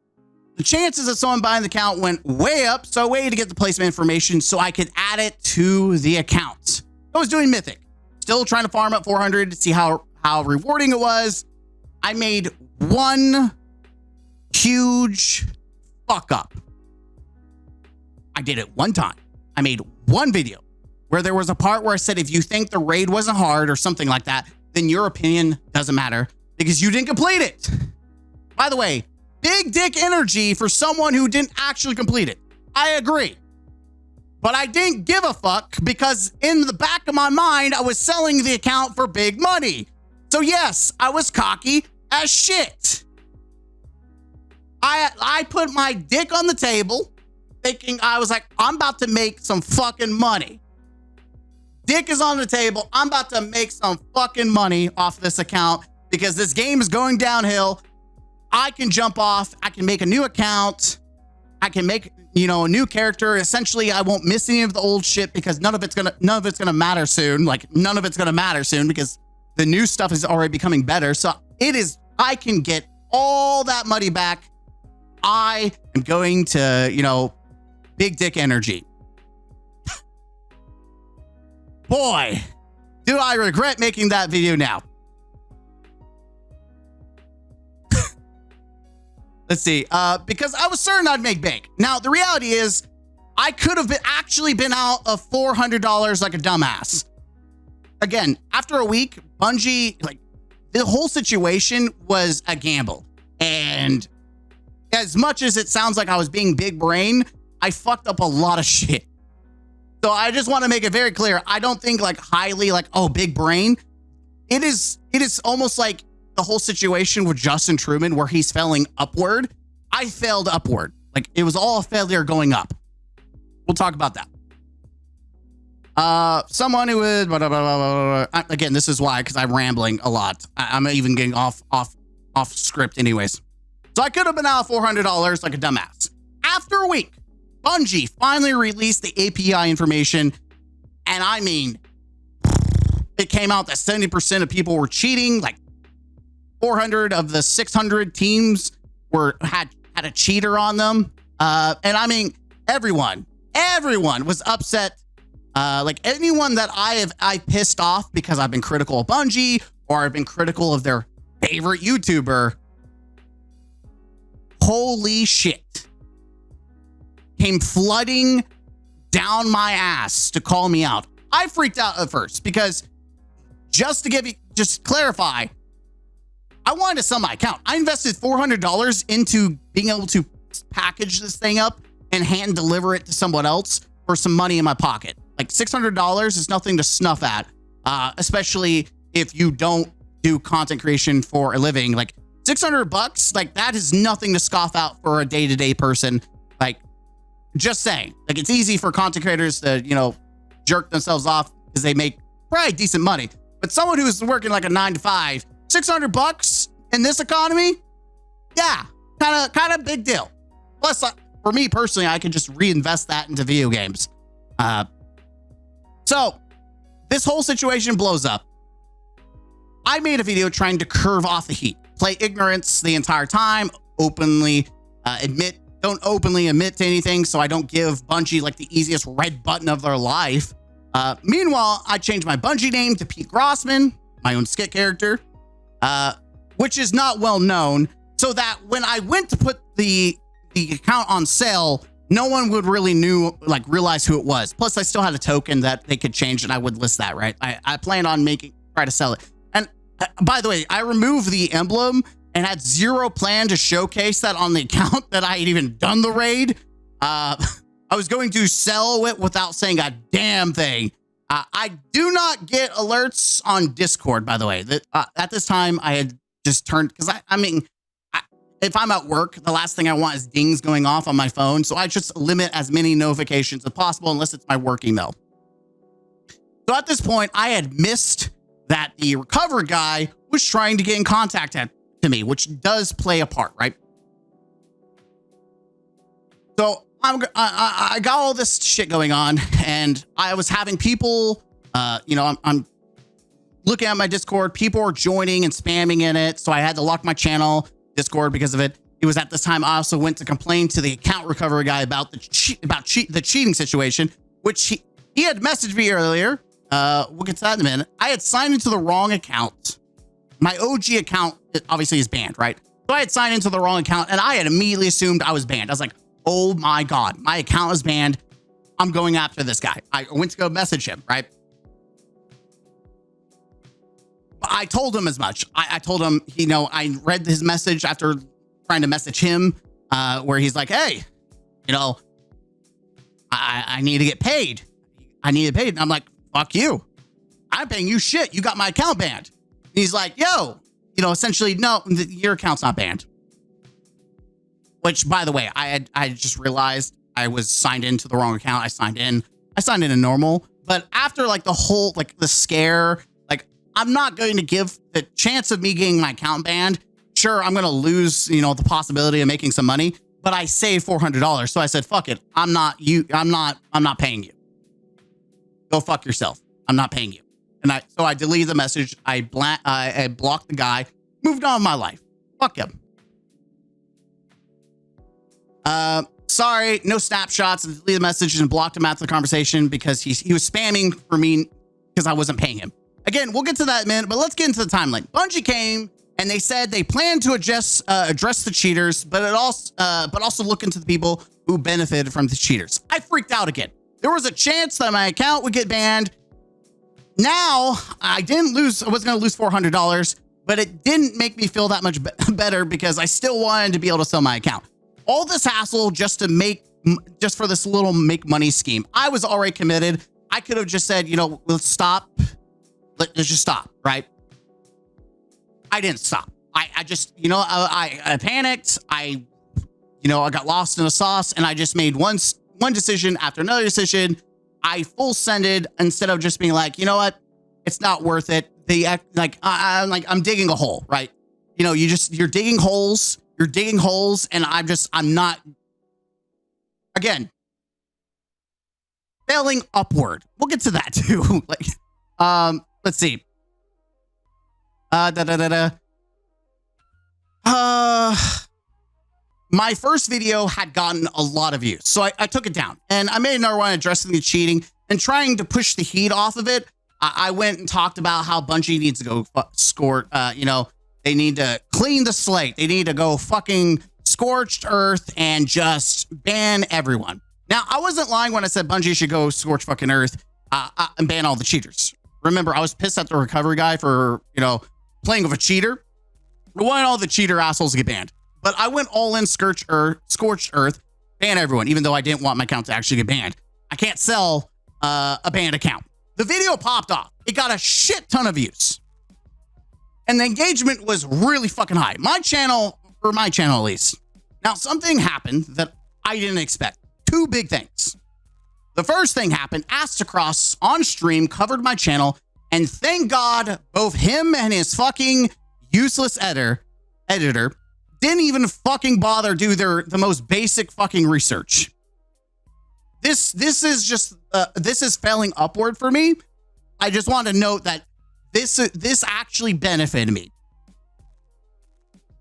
The chances of someone buying the account went way up, so way to get the placement information so I could add it to the account. I was doing Mythic, still trying to farm up 400 to see how rewarding it was. I made one huge fuck up. I did it one time. I made one video where there was a part where I said, if you think the raid wasn't hard or something like that, then your opinion doesn't matter because you didn't complete it. By the way, big dick energy for someone who didn't actually complete it. I agree. But I didn't give a fuck because in the back of my mind, I was selling the account for big money. So yes, I was cocky as shit. I put my dick on the table thinking I was like, I'm about to make some fucking money. Dick is on the table. I'm about to make some fucking money off this account because this game is going downhill. I can jump off. I can make a new account I can make, you know, a new character. Essentially, I won't miss any of the old shit because none of it's gonna matter soon. Like, none of it's gonna matter soon because the new stuff is already becoming better. So I can get all that money back. I am going to, you know, big dick energy. Boy, do I regret making that video now. Let's see, because I was certain I'd make bank. Now, the reality is I could have actually been out of $400 like a dumbass. Again, after a week, Bungie, like, the whole situation was a gamble. And as much as it sounds like I was being big brain, I fucked up a lot of shit. So I just want to make it very clear. I don't think like highly like, oh, big brain. It is almost like the whole situation with Justin Truman where he's failing upward. I failed upward. Like, it was all a failure going up. We'll talk about that. Someone who would, blah, blah, blah, blah. Again, this is why, because I'm rambling a lot. I'm even getting off script anyways. So I could have been out $400 like a dumbass. After a week, Bungie finally released the API information. And I mean, it came out that 70% of people were cheating. Like 400 of the 600 teams had a cheater on them. And I mean, everyone was upset. Like anyone that I pissed off because I've been critical of Bungie or I've been critical of their favorite YouTuber. Holy shit. Came flooding down my ass to call me out. I freaked out at first because just clarify, I wanted to sell my account. I invested $400 into being able to package this thing up and hand deliver it to someone else for some money in my pocket. Like $600 is nothing to snuff at, especially if you don't do content creation for a living. Like $600, like that is nothing to scoff out for a day-to-day person. Like, just saying, like, it's easy for content creators to, you know, jerk themselves off because they make probably decent money. But someone who's working like a 9 to 5, $600 in this economy, yeah, kind of big deal. Plus, for me personally, I could just reinvest that into video games. So this whole situation blows up. I made a video trying to curve off the heat, play ignorance the entire time, don't openly admit to anything so I don't give Bungie like the easiest red button of their life. Meanwhile, I changed my Bungie name to Pete Grossman, my own skit character, which is not well known, so that when I went to put the account on sale, no one would really realize who it was. Plus, I still had a token that they could change and I would list that, right? I planned on try to sell it. And by the way, I removed the emblem and had zero plan to showcase that on the account that I had even done the raid. I was going to sell it without saying a damn thing. I do not get alerts on Discord, by the way. At this time, I had just turned, because I mean, if I'm at work, the last thing I want is dings going off on my phone. So I just limit as many notifications as possible unless it's my work email. So at this point, I had missed that the recover guy was trying to get in contact to me, which does play a part, right? So I got all this shit going on, and I was having people, you know, I'm looking at my Discord. People are joining and spamming in it, so I had to lock my channel Discord because of it. It was at this time I also went to complain to the account recovery guy about the cheating situation, which he had messaged me earlier. We'll get to that in a minute. I had signed into the wrong account. My OG account obviously is banned, right? So I had signed into the wrong account, and I had immediately assumed I was banned. I was like, oh my God, my account is banned. I'm going after this guy. I went to go message him, right? I told him as much. I told him, you know, I read his message after trying to message him, where he's like, hey, you know, I need to get paid. I need to get paid. And I'm like, fuck you. I'm paying you shit. You got my account banned. And he's like, yo, you know, essentially, no, your account's not banned. Which, by the way, I just realized I was signed into the wrong account. I signed in normal. But after like the whole, like the scare, like I'm not going to give the chance of me getting my account banned. Sure, I'm going to lose, you know, the possibility of making some money. but I saved $400. So I said, fuck it. I'm not paying you. Go fuck yourself. I'm not paying you. And so I deleted the message. I blocked the guy, moved on with my life. Fuck him. Sorry, no snapshots. I deleted the message and blocked him after the conversation because he was spamming for me because I wasn't paying him. Again, we'll get to that in a minute, but let's get into the timeline. Bungie came and they said they plan to address the cheaters, but also look into the people who benefited from the cheaters. I freaked out again. There was a chance that my account would get banned. Now I didn't lose. I was going to lose $400, but it didn't make me feel that much better because I still wanted to be able to sell my account. All this hassle just for this little make money scheme. I was already committed. I could have just said, you know, let's stop. Let's just stop, right? I didn't stop. I just, you know, I panicked. I got lost in the sauce and I just made one decision after another decision. I full sended instead of just being like, you know what? It's not worth it. I'm digging a hole, right? You know, you're digging holes. You're digging holes. And I'm not, again, failing upward. We'll get to that too. Let's see. My first video had gotten a lot of views, so I took it down and I made another one addressing the cheating and trying to push the heat off of it. I went and talked about how Bungie needs to go score. They need to clean the slate. They need to go fucking scorched earth and just ban everyone. Now, I wasn't lying when I said Bungie should go scorch fucking earth and ban all the cheaters. Remember, I was pissed at the recovery guy for, playing with a cheater. I wanted all the cheater assholes to get banned. But I went all in scorched earth, ban everyone, even though I didn't want my account to actually get banned. I can't sell a banned account. The video popped off. It got a shit ton of views. And the engagement was really fucking high. My channel at least. Now, something happened that I didn't expect. Two big things. The first thing happened, Astacross on stream covered my channel, and thank God both him and his fucking useless editor didn't even fucking bother do the most basic fucking research. This is failing upward for me. I just want to note that this actually benefited me.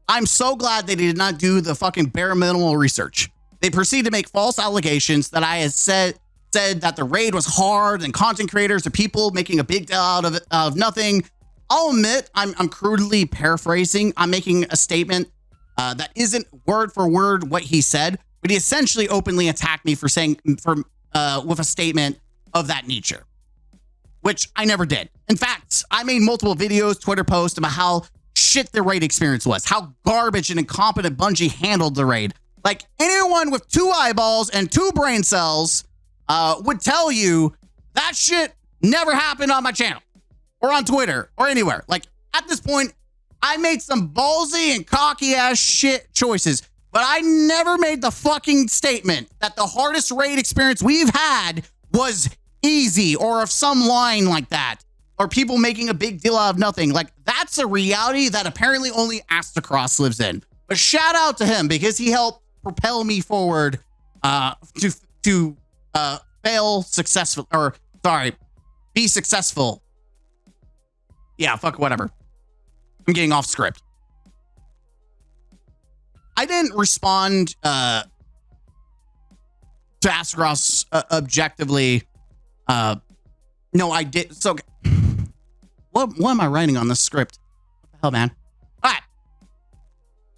I'm so glad they did not do the fucking bare minimal research. They proceeded to make false allegations that I had said that the raid was hard and content creators or people making a big deal out of it, of nothing. I'll admit I'm crudely paraphrasing. I'm making a statement that isn't word for word what he said, but he essentially openly attacked me with a statement of that nature, which I never did. In fact, I made multiple videos, Twitter posts about how shit the raid experience was, how garbage and incompetent Bungie handled the raid. Like anyone with 2 eyeballs and 2 brain cells would tell you that shit never happened on my channel or on Twitter or anywhere. Like at this point, I made some ballsy and cocky ass shit choices, but I never made the fucking statement that the hardest raid experience we've had was easy or of some line like that, or people making a big deal out of nothing. Like that's a reality that apparently only Astacross lives in. But shout out to him because he helped propel me forward to fail successful, or sorry, be successful. Yeah, fuck whatever. I'm getting off script. I didn't respond to Astacross objectively. No, I did. So what am I writing on this script? What the hell, man? All right.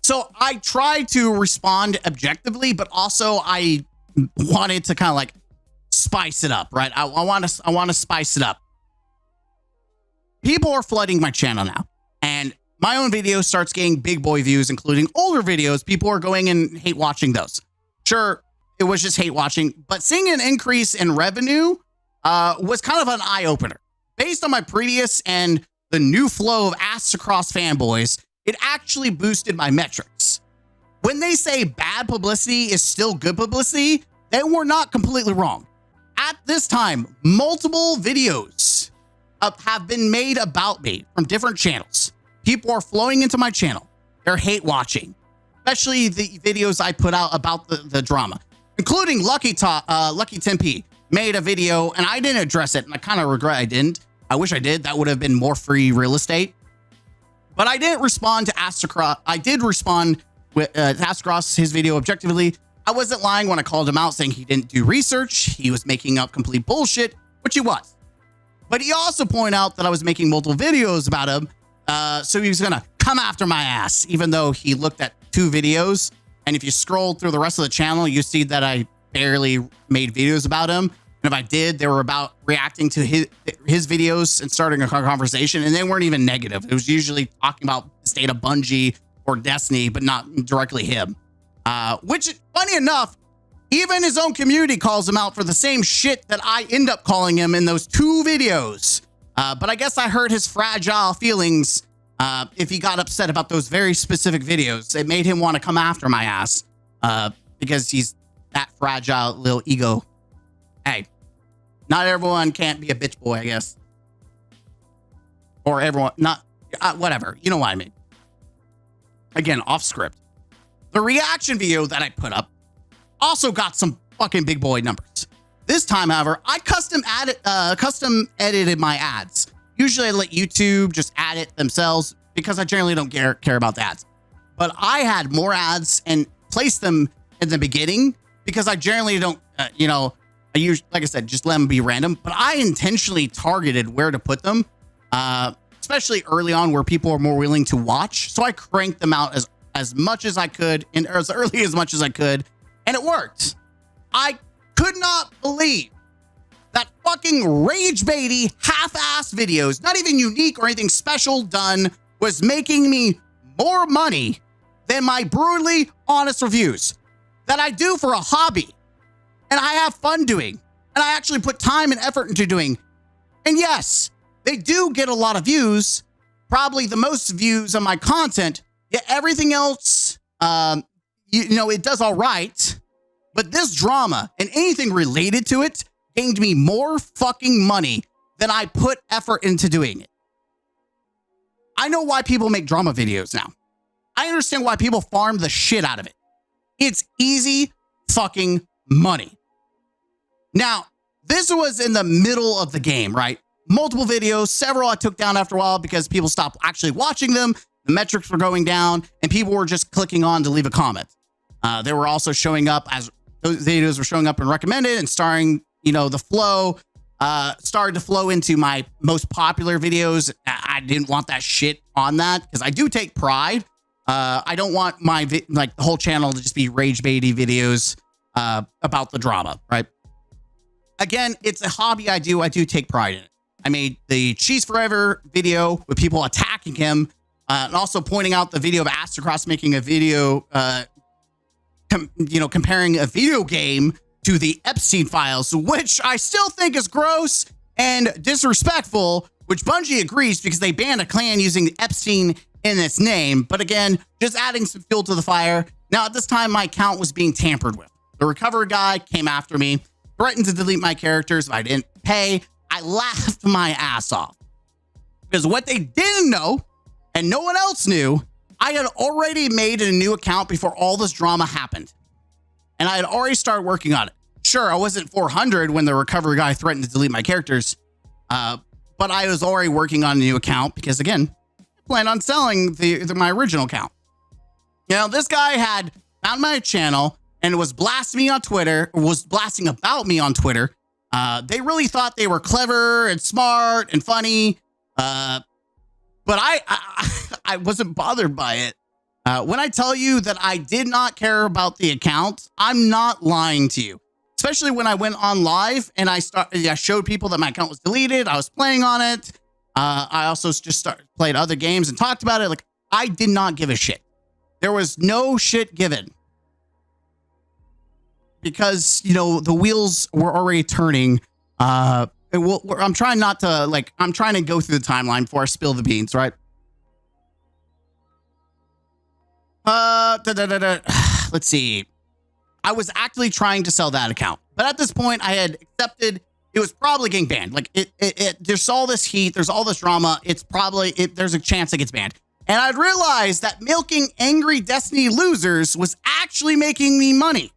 So I tried to respond objectively, but also I wanted to kind of like spice it up, right? I want to spice it up. People are flooding my channel now, and my own video starts getting big boy views, including older videos. People are going and hate watching those. Sure, it was just hate watching, but seeing an increase in revenue was kind of an eye opener. Based on my previous and the new flow of Astacross fanboys, it actually boosted my metrics. When they say bad publicity is still good publicity, they were not completely wrong. At this time, multiple videos have been made about me from different channels. People are flowing into my channel. They're hate watching. especially the videos I put out about the drama, including Lucky 10P made a video and I didn't address it. And I kind of regret I didn't. I wish I did. That would have been more free real estate. But I didn't respond to Astrocross. I did respond with Astrocross, his video objectively. I wasn't lying when I called him out saying he didn't do research. He was making up complete bullshit, which he was. But he also pointed out that I was making multiple videos about him. So he was going to come after my ass, even though he looked at 2 videos. And if you scroll through the rest of the channel, you see that I barely made videos about him. And if I did, they were about reacting to his videos and starting a conversation. And they weren't even negative. It was usually talking about the state of Bungie or Destiny, but not directly him. Which, funny enough, even his own community calls him out for the same shit that I end up calling him in those 2 videos. But I guess I hurt his fragile feelings if he got upset about those very specific videos. It made him want to come after my ass because he's that fragile little ego. Hey, not everyone can't be a bitch boy, I guess. Or everyone, not, whatever. You know what I mean. Again, off script. The reaction video that I put up also got some fucking big boy numbers. This time, however, I custom edited my ads. Usually I let YouTube just add it themselves because I generally don't care about the ads. But I had more ads and placed them in the beginning because I generally don't, I usually, like I said, just let them be random. But I intentionally targeted where to put them, especially early on where people are more willing to watch. So I cranked them out as much as I could and as early as much as I could. And it worked. I could not believe that fucking rage baity half-ass videos, not even unique or anything special done, was making me more money than my brutally honest reviews that I do for a hobby and I have fun doing and I actually put time and effort into doing. And yes, they do get a lot of views, probably the most views on my content, yet everything else, it does all right. But this drama and anything related to it gained me more fucking money than I put effort into doing it. I know why people make drama videos now. I understand why people farm the shit out of it. It's easy fucking money. Now, this was in the middle of the game, right? Multiple videos, several I took down after a while because people stopped actually watching them. The metrics were going down and people were just clicking on to leave a comment. They were also showing up as those videos were showing up and recommended and starring, the flow, started to flow into my most popular videos. I didn't want that shit on that because I do take pride. I don't want my, the whole channel to just be rage baity videos about the drama, right? Again, it's a hobby I do. I do take pride in it. I made the Cheese Forever video with people attacking him and also pointing out the video of Astrocross making a video, comparing a video game to the Epstein files, which I still think is gross and disrespectful, which Bungie agrees because they banned a clan using Epstein in its name. But again, just adding some fuel to the fire. Now, at this time, my account was being tampered with. The recovery guy came after me, threatened to delete my characters if I didn't pay. I laughed my ass off because what they didn't know and no one else knew, I had already made a new account before all this drama happened. And I had already started working on it. Sure, I wasn't 400 when the recovery guy threatened to delete my characters. But I was already working on a new account because, again, I planned on selling my original account. This guy had found my channel and was blasting me on Twitter, or was blasting about me on Twitter. They really thought they were clever and smart and funny. But I wasn't bothered by it. When I tell you that I did not care about the account, I'm not lying to you. Especially when I went on live and I showed people that my account was deleted. I was playing on it. I also just played other games and talked about it. Like, I did not give a shit. There was no shit given. Because, the wheels were already turning. I'm trying not to, I'm trying to go through the timeline before I spill the beans, right? Let's see. I was actually trying to sell that account, but at this point I had accepted it was probably getting banned. There's all this heat, there's all this drama. There's a chance it gets banned. And I'd realized that milking angry Destiny losers was actually making me money.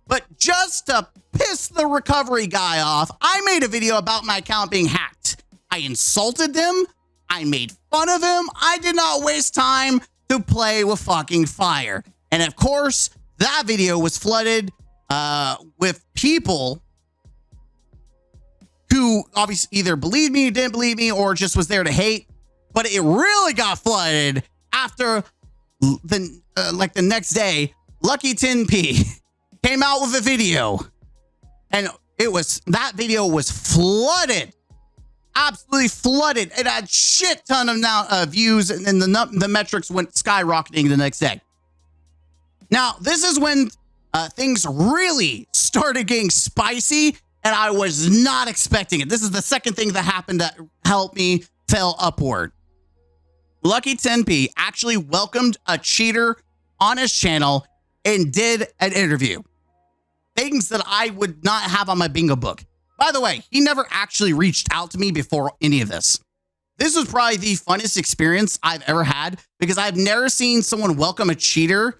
But just to piss the recovery guy off, I made a video about my account being hacked. I insulted them. I made fun of him. I did not waste time to play with fucking fire. And of course, that video was flooded with people who obviously either believed me, didn't believe me, or just was there to hate. But it really got flooded after the next day, Lucky 10p came out with a video, and that video was flooded, absolutely flooded. It had shit ton of views, and then the metrics went skyrocketing the next day. Now, this is when things really started getting spicy, and I was not expecting it. This is the second thing that happened that helped me fail upward. Lucky 10p actually welcomed a cheater on his channel and did an interview. Things that I would not have on my bingo book. By the way, he never actually reached out to me before any of this. This was probably the funnest experience I've ever had because I've never seen someone welcome a cheater,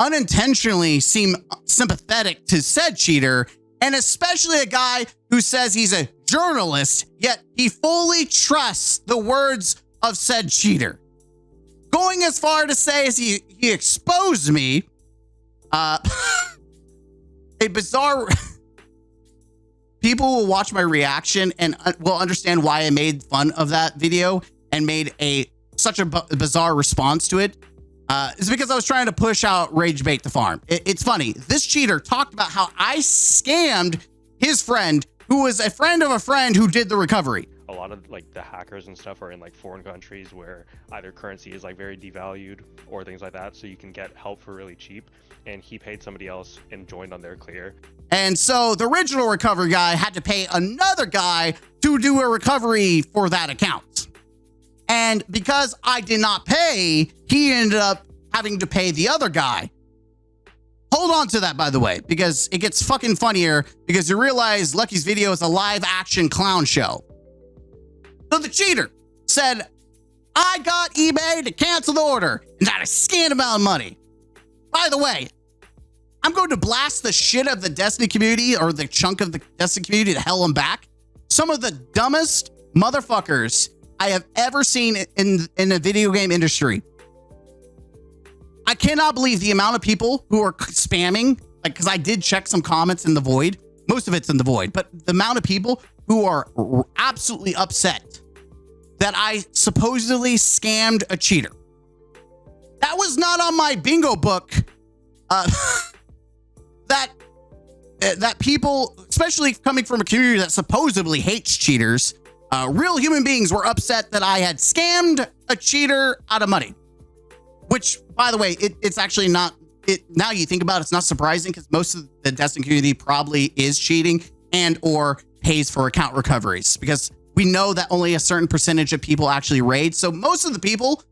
unintentionally seem sympathetic to said cheater, and especially a guy who says he's a journalist, yet he fully trusts the words of said cheater. Going as far to say as he exposed me, a bizarre... People will watch my reaction and will understand why I made fun of that video and made such a bizarre response to it. It's because I was trying to push out Rage Bait the Farm. It's funny. This cheater talked about how I scammed his friend, who was a friend of a friend who did the recovery. A lot of like the hackers and stuff are in like foreign countries where either currency is like very devalued or things like that, so you can get help for really cheap. And he paid somebody else and joined on their clear. And so the original recovery guy had to pay another guy to do a recovery for that account. And because I did not pay, he ended up having to pay the other guy. Hold on to that, by the way, because it gets fucking funnier because you realize Lucky's video is a live action clown show. So the cheater said, I got eBay to cancel the order and got a scant amount of money. By the way, I'm going to blast the shit of the Destiny community or the chunk of the Destiny community to hell and back. Some of the dumbest motherfuckers I have ever seen in the video game industry. I cannot believe the amount of people who are spamming, like, because I did check some comments in the void. Most of it's in the void, but the amount of people who are absolutely upset that I supposedly scammed a cheater. That was not on my bingo book. That people, especially coming from a community that supposedly hates cheaters, real human beings were upset that I had scammed a cheater out of money. Which, by the way, it's actually not. Now you think about it, it's not surprising because most of the Destiny community probably is cheating and or pays for account recoveries because we know that only a certain percentage of people actually raid. So most of the people,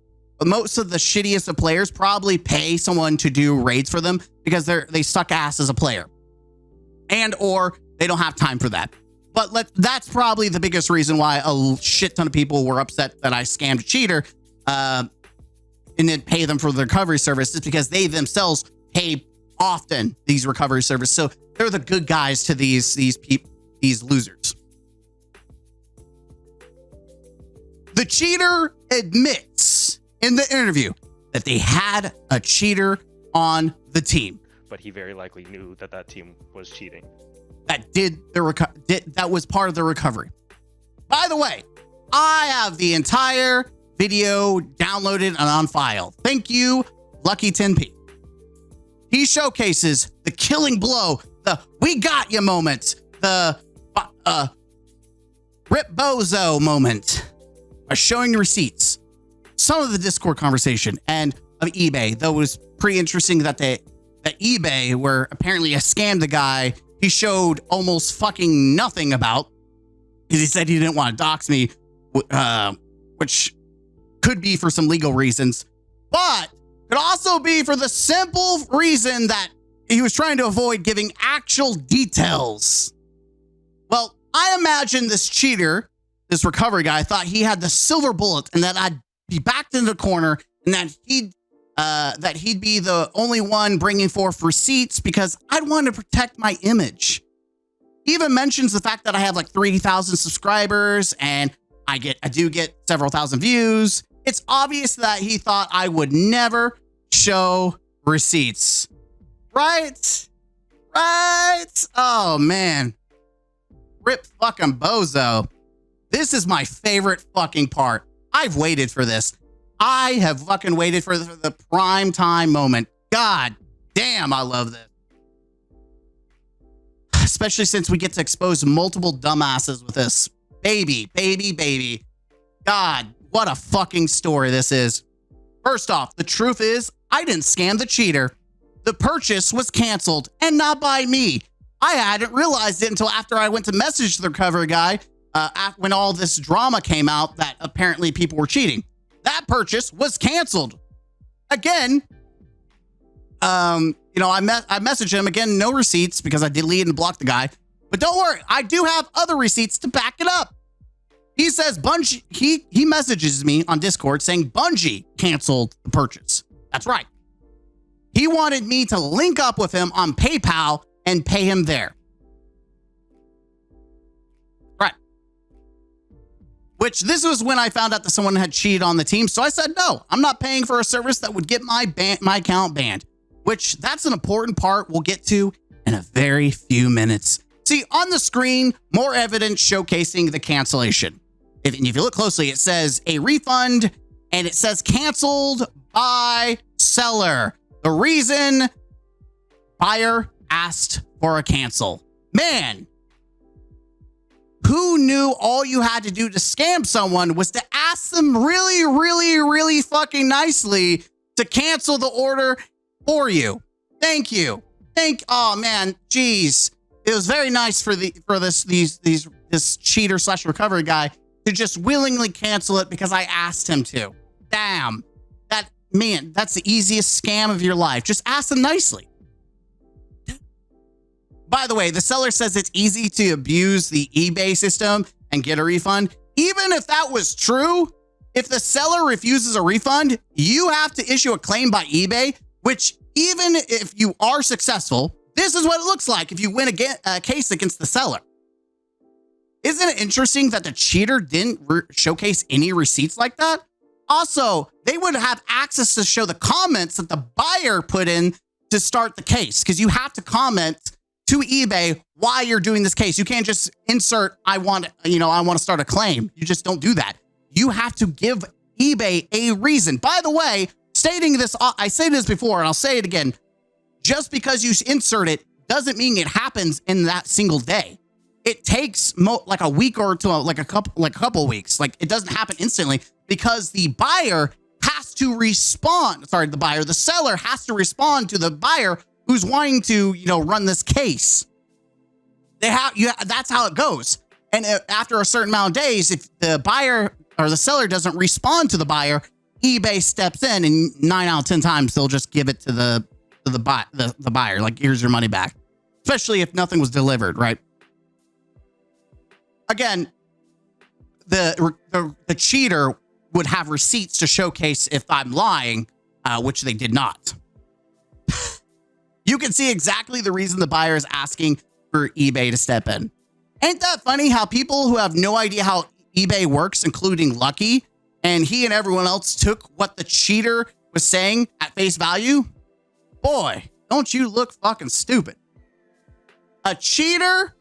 most of the shittiest of players probably pay someone to do raids for them because they suck ass as a player and or they don't have time for that. But that's probably the biggest reason why a shit ton of people were upset that I scammed a cheater and then pay them for the recovery service is because they themselves pay often these recovery services. So they're the good guys to these losers. The cheater admits in the interview that they had a cheater on the team. But he very likely knew that team was cheating. That was part of the recovery. By the way, I have the entire video downloaded and on file. Thank you, Lucky 10p. He showcases the killing blow, the we got you moment, the Rip Bozo moment, by showing receipts, some of the Discord conversation, and of eBay. Though it was pretty interesting that eBay, where apparently I scammed the guy, he showed almost fucking nothing about, because he said he didn't want to dox me, which could be for some legal reasons, but could also be for the simple reason that he was trying to avoid giving actual details. Well, I imagine this cheater, this recovery guy, thought he had the silver bullet and that I'd be backed into the corner and that he'd be the only one bringing forth receipts because I'd want to protect my image. He even mentions the fact that I have like 3,000 subscribers and I do get several thousand views. It's obvious that he thought I would never show receipts. Right? Oh, man. Rip fucking bozo. This is my favorite fucking part. I've waited for this. I have fucking waited for the prime time moment. God damn, I love this. Especially since we get to expose multiple dumbasses with this. Baby. God, what a fucking story this is. First off, the truth is, I didn't scam the cheater. The purchase was canceled, and not by me. I hadn't realized it until after I went to message the recovery guy when all this drama came out that apparently people were cheating. That purchase was canceled. Again, I messaged him again, no receipts because I deleted and blocked the guy. But don't worry, I do have other receipts to back it up. He says Bungie, he messages me on Discord saying Bungie canceled the purchase. That's right. He wanted me to link up with him on PayPal and pay him there. Right. Which this was when I found out that someone had cheated on the team. So I said, no, I'm not paying for a service that would get my account banned. Which that's an important part we'll get to in a very few minutes. See, on the screen, more evidence showcasing the cancellation. If you look closely, it says a refund and it says canceled by seller. The reason, buyer asked for a cancel. Man, who knew all you had to do to scam someone was to ask them really fucking nicely to cancel the order for you. Thank you. Oh man, geez. It was very nice for this cheater / recovery guy to just willingly cancel it because I asked him to. Damn. That's the easiest scam of your life. Just ask them nicely. By the way, the seller says it's easy to abuse the eBay system and get a refund. Even if that was true, if the seller refuses a refund, you have to issue a claim by eBay, which even if you are successful, this is what it looks like if you win a case against the seller. Isn't it interesting that the cheater didn't showcase any receipts like that? Also, they would have access to show the comments that the buyer put in to start the case, because you have to comment to eBay why you're doing this case. You can't just insert, I want to start a claim. You just don't do that. You have to give eBay a reason. By the way, stating this, I say this before and I'll say it again. Just because you insert it doesn't mean it happens in that single day. It takes like a week or to like a couple weeks. Like it doesn't happen instantly because the buyer has to respond. Sorry, the seller has to respond to the buyer who's wanting to, run this case. That's how it goes. And after a certain amount of days, if the buyer or the seller doesn't respond to the buyer, eBay steps in, and 9 out of 10 times they'll just give it to the buyer. Like, here's your money back. Especially if nothing was delivered, right? Again, the cheater would have receipts to showcase if I'm lying, which they did not. You can see exactly the reason the buyer is asking for eBay to step in. Ain't that funny how people who have no idea how eBay works, including Lucky, and he and everyone else took what the cheater was saying at face value? Boy, don't you look fucking stupid. A cheater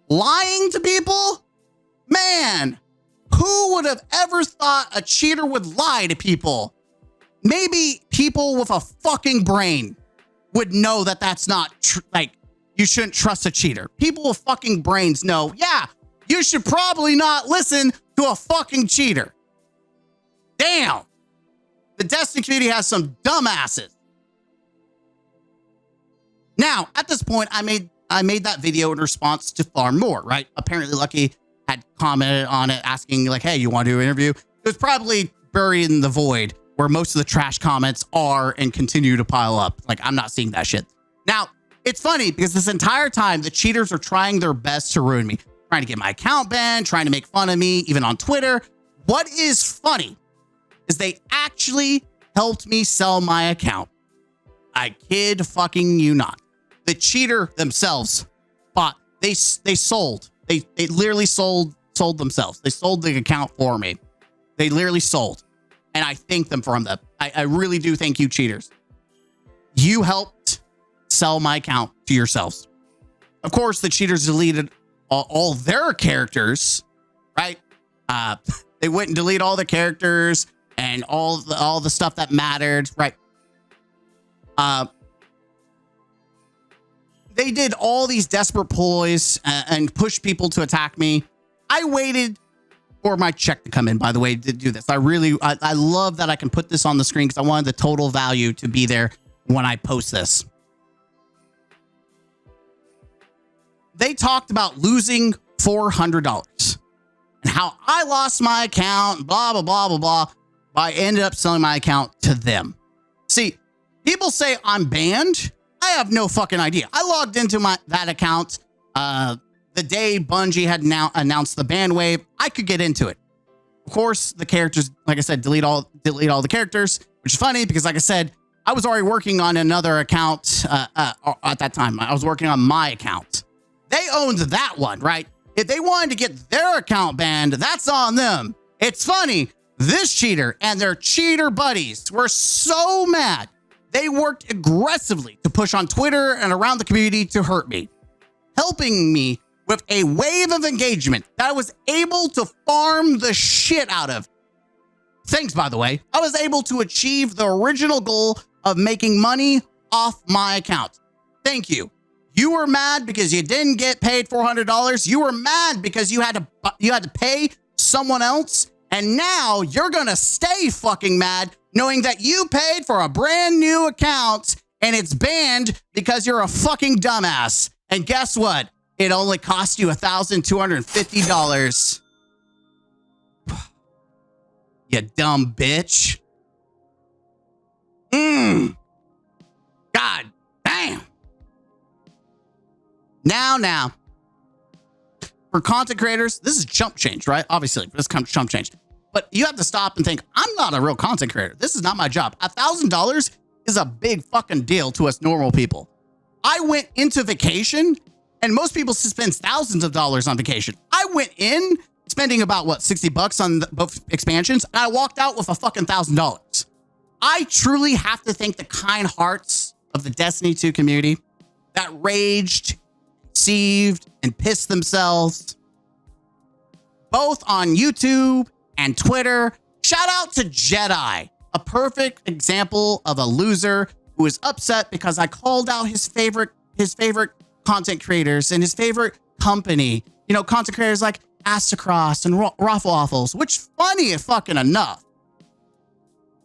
lying to people? Man, who would have ever thought a cheater would lie to people? Maybe people with a fucking brain would know that that's not you shouldn't trust a cheater. People with fucking brains know, yeah, you should probably not listen to a fucking cheater. Damn. The Destiny community has some dumbasses. Now, at this point, I made that video in response to far more, right? Apparently Lucky had commented on it asking like, hey, you want to do an interview? It was probably buried in the void where most of the trash comments are and continue to pile up. Like, I'm not seeing that shit. Now, it's funny because this entire time, the cheaters are trying their best to ruin me, trying to get my account banned, trying to make fun of me, even on Twitter. What is funny is they actually helped me sell my account. I kid fucking you not. The cheater themselves bought, they sold. They literally sold themselves. They sold the account for me. They literally sold. And I thank them from that. I really do thank you, cheaters. You helped sell my account to yourselves. Of course, the cheaters deleted all their characters, right? They went and delete all the characters and all the stuff that mattered, right? They did all these desperate ploys and pushed people to attack me. I waited for my check to come in, by the way, to do this. I love that I can put this on the screen because I wanted the total value to be there when I post this. They talked about losing $400 and how I lost my account, blah, blah, blah, blah, blah. I ended up selling my account to them. See, people say I'm banned. I have no fucking idea. I logged into that account the day Bungie had now announced the ban wave. I could get into it. Of course, the characters, like I said, delete all the characters, which is funny because, like I said, I was already working on another account at that time. I was working on my account. They owned that one, right? If they wanted to get their account banned, that's on them. It's funny. This cheater and their cheater buddies were so mad. They worked aggressively to push on Twitter and around the community to hurt me, helping me with a wave of engagement that I was able to farm the shit out of. Thanks, by the way. I was able to achieve the original goal of making money off my account. Thank you. You were mad because you didn't get paid $400. You were mad because you had to pay someone else. And now you're going to stay fucking mad knowing that you paid for a brand new account and it's banned because you're a fucking dumbass. And guess what? It only cost you $1,250. You dumb bitch. God damn. Now. For content creators, this is chump change, right? Obviously, this comes chump change. But you have to stop and think, I'm not a real content creator. This is not my job. $1,000 is a big fucking deal to us normal people. I went into vacation, and most people spend thousands of dollars on vacation. I went in spending about, $60 on both expansions, and I walked out with a fucking $1,000. I truly have to thank the kind hearts of the Destiny 2 community that raged, deceived, and pissed themselves, both on YouTube and Twitter. Shout out to Jedi, a perfect example of a loser who is upset because I called out his favorite content creators and his favorite company. You know, content creators like Astacross and Raffle Waffles, which funny if fucking enough.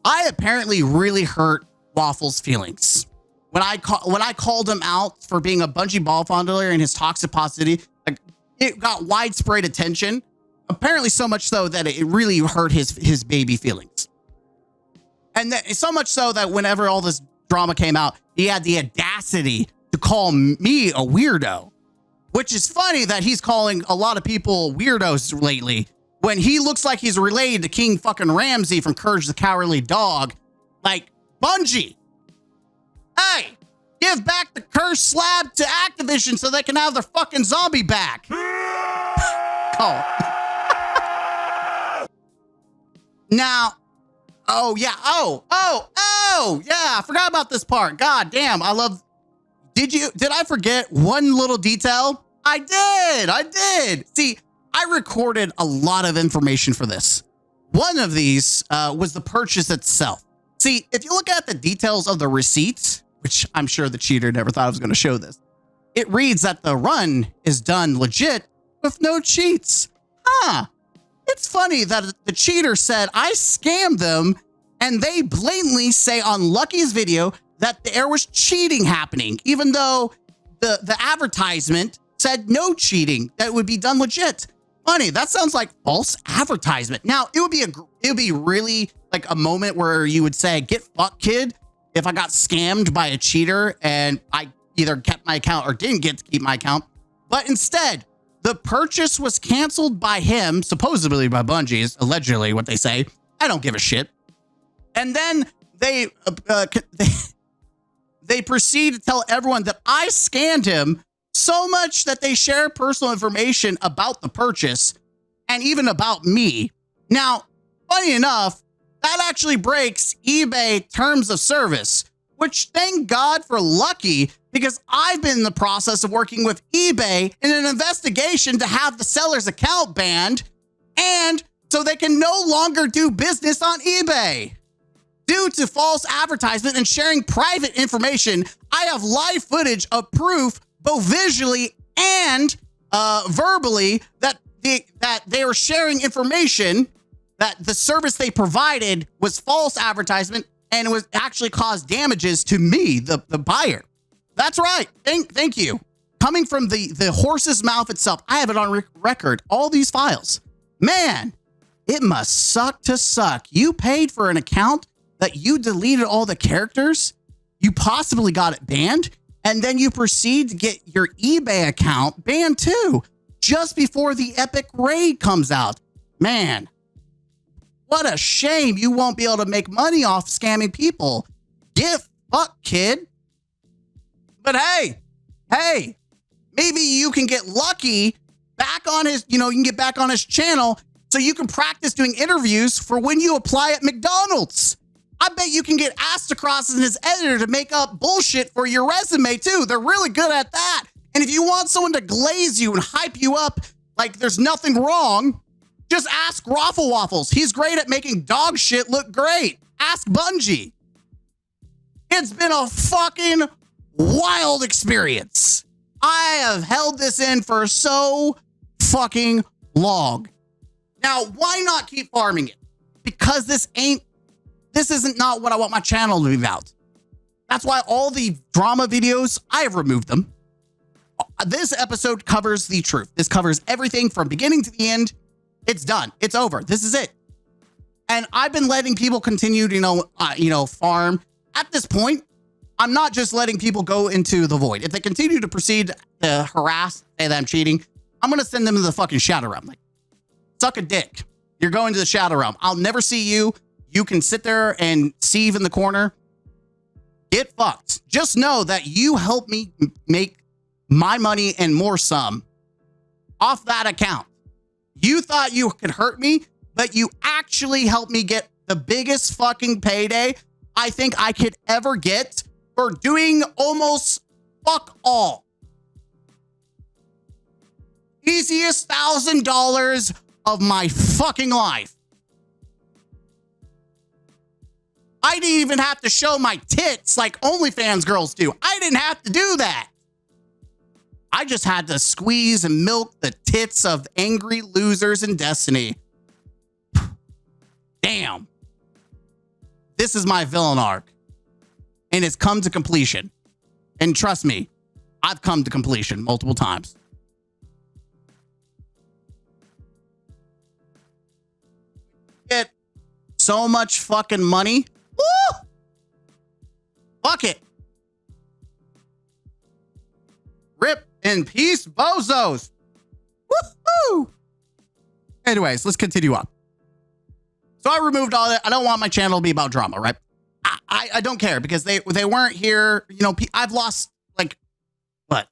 I apparently really hurt Waffles' feelings. When I called him out for being a Bungie ball fondler and his toxic positivity, like, it got widespread attention. Apparently so much so that it really hurt his baby feelings. And so much so that whenever all this drama came out, he had the audacity to call me a weirdo, which is funny that he's calling a lot of people weirdos lately when he looks like he's related to King fucking Ramsay from Courage the Cowardly Dog. Like, Bungie, hey, give back the cursed slab to Activision so they can have their fucking zombie back. Oh. Now, oh yeah, yeah, I forgot about this part. God damn, did I forget one little detail? I did. See, I recorded a lot of information for this. One of these was the purchase itself. See, if you look at the details of the receipt, which I'm sure the cheater never thought I was going to show this, it reads that the run is done legit with no cheats. It's funny that the cheater said I scammed them, and they blatantly say on Lucky's video that there was cheating happening, even though the advertisement said no cheating, that it would be done legit. Funny, that sounds like false advertisement. Now, it would be really like a moment where you would say, get fucked, kid, if I got scammed by a cheater and I either kept my account or didn't get to keep my account. But instead, the purchase was canceled by him, supposedly by Bungie, allegedly what they say. I don't give a shit. And then they proceed to tell everyone that I scanned him so much that they share personal information about the purchase and even about me. Now, funny enough, that actually breaks eBay terms of service, which thank God for Lucky, because I've been in the process of working with eBay in an investigation to have the seller's account banned, and so they can no longer do business on eBay. Due to false advertisement and sharing private information, I have live footage of proof, both visually and verbally, that they were sharing information that the service they provided was false advertisement and it was actually caused damages to me, the buyer. That's right. Thank you. Coming from the horse's mouth itself, I have it on record, all these files. Man, it must suck to suck. You paid for an account that you deleted all the characters, you possibly got it banned, and then you proceed to get your eBay account banned too, just before the epic raid comes out. Man, what a shame you won't be able to make money off scamming people. Get fucked, kid. But hey, maybe you can get Lucky back on his, you can get back on his channel so you can practice doing interviews for when you apply at McDonald's. I bet you can get asked across as his editor to make up bullshit for your resume too. They're really good at that. And if you want someone to glaze you and hype you up like there's nothing wrong, just ask Raffle Waffles. He's great at making dog shit look great. Ask Bungie. It's been a fucking wild experience. I have held this in for so fucking long. Now, why not keep farming it? Because this isn't not what I want my channel to be about. That's why all the drama videos, I have removed them. This episode covers the truth. This covers everything from beginning to the end. It's done. It's over. This is it. And I've been letting people continue to, farm. At this point, I'm not just letting people go into the void. If they continue to proceed to harass, say that I'm cheating, I'm going to send them to the fucking Shadow Realm. Like, suck a dick. You're going to the Shadow Realm. I'll never see you. You can sit there and sieve in the corner. Get fucked. Just know that you helped me make my money and more some off that account. You thought you could hurt me, but you actually helped me get the biggest fucking payday I think I could ever get for doing almost fuck all. Easiest $1,000 of my fucking life. I didn't even have to show my tits like OnlyFans girls do. I didn't have to do that. I just had to squeeze and milk the tits of angry losers in Destiny. Damn. This is my villain arc. And it's come to completion. And trust me, I've come to completion multiple times. Get so much fucking money. Woo! Fuck it. Rip in peace, bozos. Woohoo! Anyways, let's continue on. So I removed all that. I don't want my channel to be about drama, right? I don't care because they weren't here. I've lost like, what,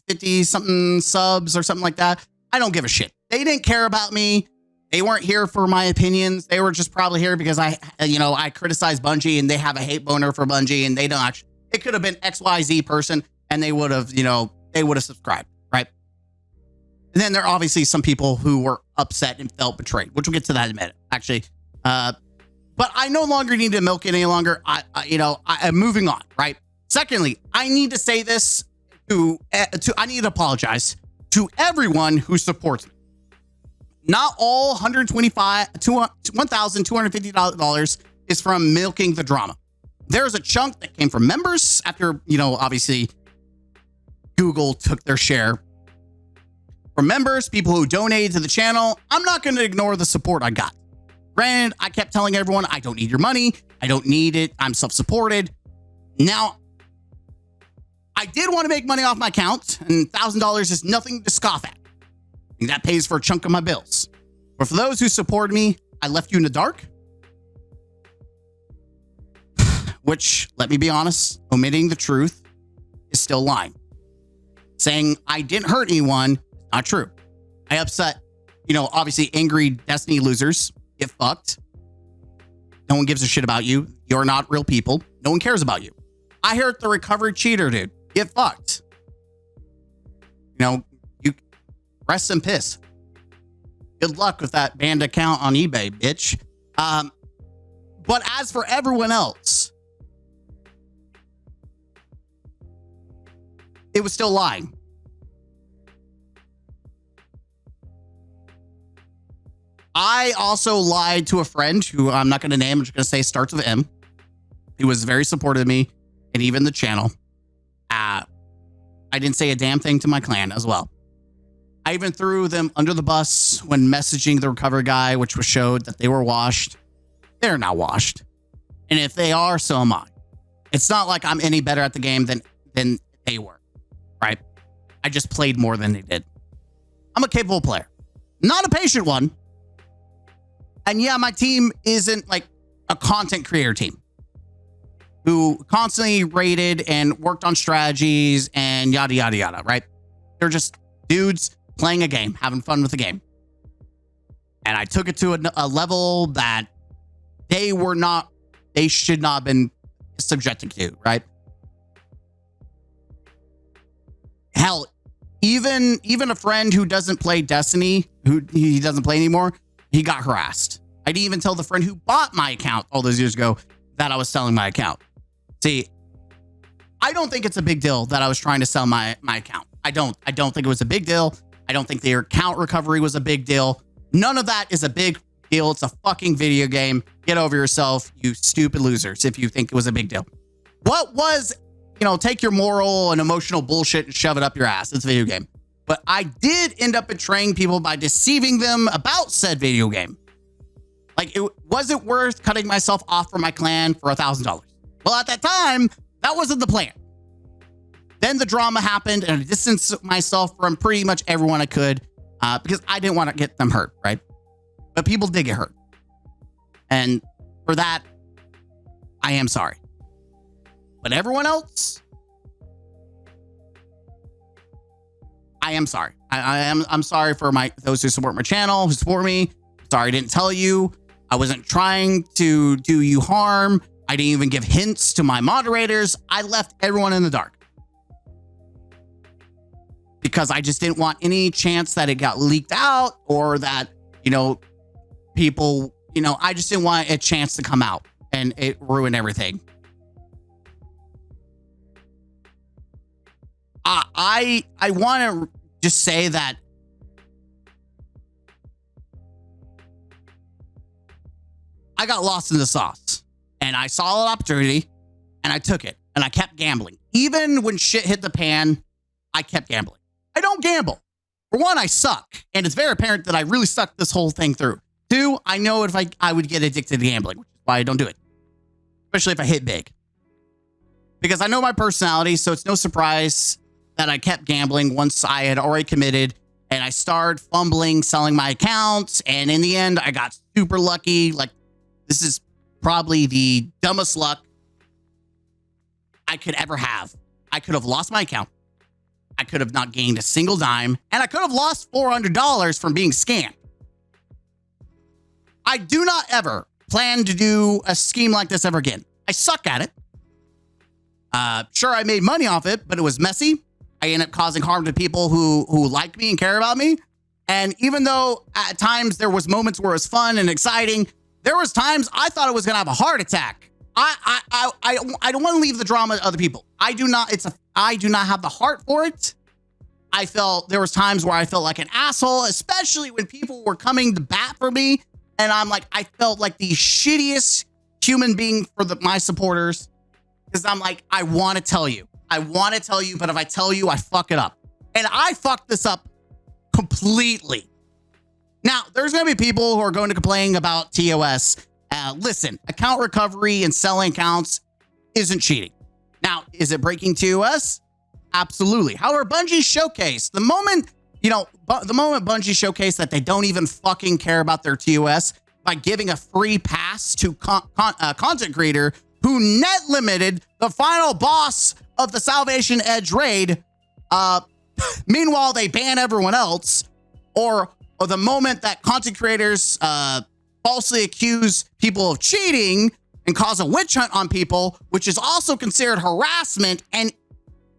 50 something subs or something like that. I don't give a shit. They didn't care about me. They weren't here for my opinions. They were just probably here because I criticize Bungie and they have a hate boner for Bungie and they don't actually, it could have been XYZ person and they would have, subscribed, right? And then there are obviously some people who were upset and felt betrayed, which we'll get to that in a minute, actually. But I no longer need to milk it any longer. I'm moving on, right? Secondly, I need to say this I need to apologize to everyone who supports me. Not all $1,250 is from milking the drama. There's a chunk that came from members after, obviously Google took their share. From members, people who donated to the channel, I'm not going to ignore the support I got. Granted, I kept telling everyone, I don't need your money. I don't need it. I'm self-supported. Now, I did want to make money off my account, and $1,000 is nothing to scoff at. And that pays for a chunk of my bills. But for those who supported me, I left you in the dark. which, let me be honest, omitting the truth is still lying. Saying I didn't hurt anyone, not true. I upset, obviously angry Destiny losers. Get fucked. No one gives a shit about you. You're not real people. No one cares about you. I hurt the recovered cheater, dude. Get fucked. You rest and piss. Good luck with that banned account on eBay, bitch. But as for everyone else, it was still lying. I also lied to a friend who I'm not going to name. I'm just going to say starts with M. He was very supportive of me and even the channel. I didn't say a damn thing to my clan as well. I even threw them under the bus when messaging the recovery guy, which was showed that they were washed. They're not washed. And if they are, so am I. It's not like I'm any better at the game than they were, right? I just played more than they did. I'm a capable player, not a patient one. And yeah, my team isn't like a content creator team who constantly rated and worked on strategies and yada, yada, yada, right? They're just dudes playing a game, having fun with the game. And I took it to a level that they should not have been subjected to, right? Hell, even a friend who doesn't play Destiny, who he doesn't play anymore, he got harassed. I didn't even tell the friend who bought my account all those years ago that I was selling my account. See, I don't think it's a big deal that I was trying to sell my account. I don't think it was a big deal. I don't think their account recovery was a big deal. None of that is a big deal. It's a fucking video game. Get over yourself, you stupid losers, if you think it was a big deal. What was, take your moral and emotional bullshit and shove it up your ass. It's a video game. But I did end up betraying people by deceiving them about said video game. Like, it wasn't worth cutting myself off from my clan for $1,000. Well, at that time, that wasn't the plan. Then the drama happened and I distanced myself from pretty much everyone I could because I didn't want to get them hurt, right? But people did get hurt. And for that, I am sorry. But everyone else, I am sorry. I'm sorry for those who support my channel, who support me. Sorry I didn't tell you. I wasn't trying to do you harm. I didn't even give hints to my moderators. I left everyone in the dark. Because I just didn't want any chance that it got leaked out or that, people, I just didn't want a chance to come out and it ruined everything. I want to just say that I got lost in the sauce and I saw an opportunity and I took it and I kept gambling. Even when shit hit the pan, I kept gambling. I don't gamble. For one, I suck. And it's very apparent that I really sucked this whole thing through. Two, I know if I would get addicted to gambling, which is why I don't do it. Especially if I hit big. Because I know my personality, so it's no surprise that I kept gambling once I had already committed and I started fumbling, selling my accounts. And in the end, I got super lucky. Like, this is probably the dumbest luck I could ever have. I could have lost my account. I could have not gained a single dime, and I could have lost $400 from being scammed. I do not ever plan to do a scheme like this ever again. I suck at it. Sure, I made money off it, but it was messy. I ended up causing harm to people who like me and care about me. And even though at times there was moments where it was fun and exciting, there was times I thought I was going to have a heart attack. I don't want to leave the drama to other people. I do not have the heart for it. There was times where I felt like an asshole, especially when people were coming to bat for me. And I felt like the shittiest human being for my supporters. Because I'm like, I want to tell you, but if I tell you, I fuck it up. And I fucked this up completely. Now, there's going to be people who are going to complain about TOS. Listen, account recovery and selling accounts isn't cheating. Now, is it breaking TOS? Absolutely. However, Bungie showcased the moment Bungie showcased that they don't even fucking care about their TOS by giving a free pass to content creator who net limited the final boss of the Salvation Edge raid. Meanwhile, they ban everyone else. Or the moment that content creators falsely accuse people of cheating and cause a witch hunt on people, which is also considered harassment. And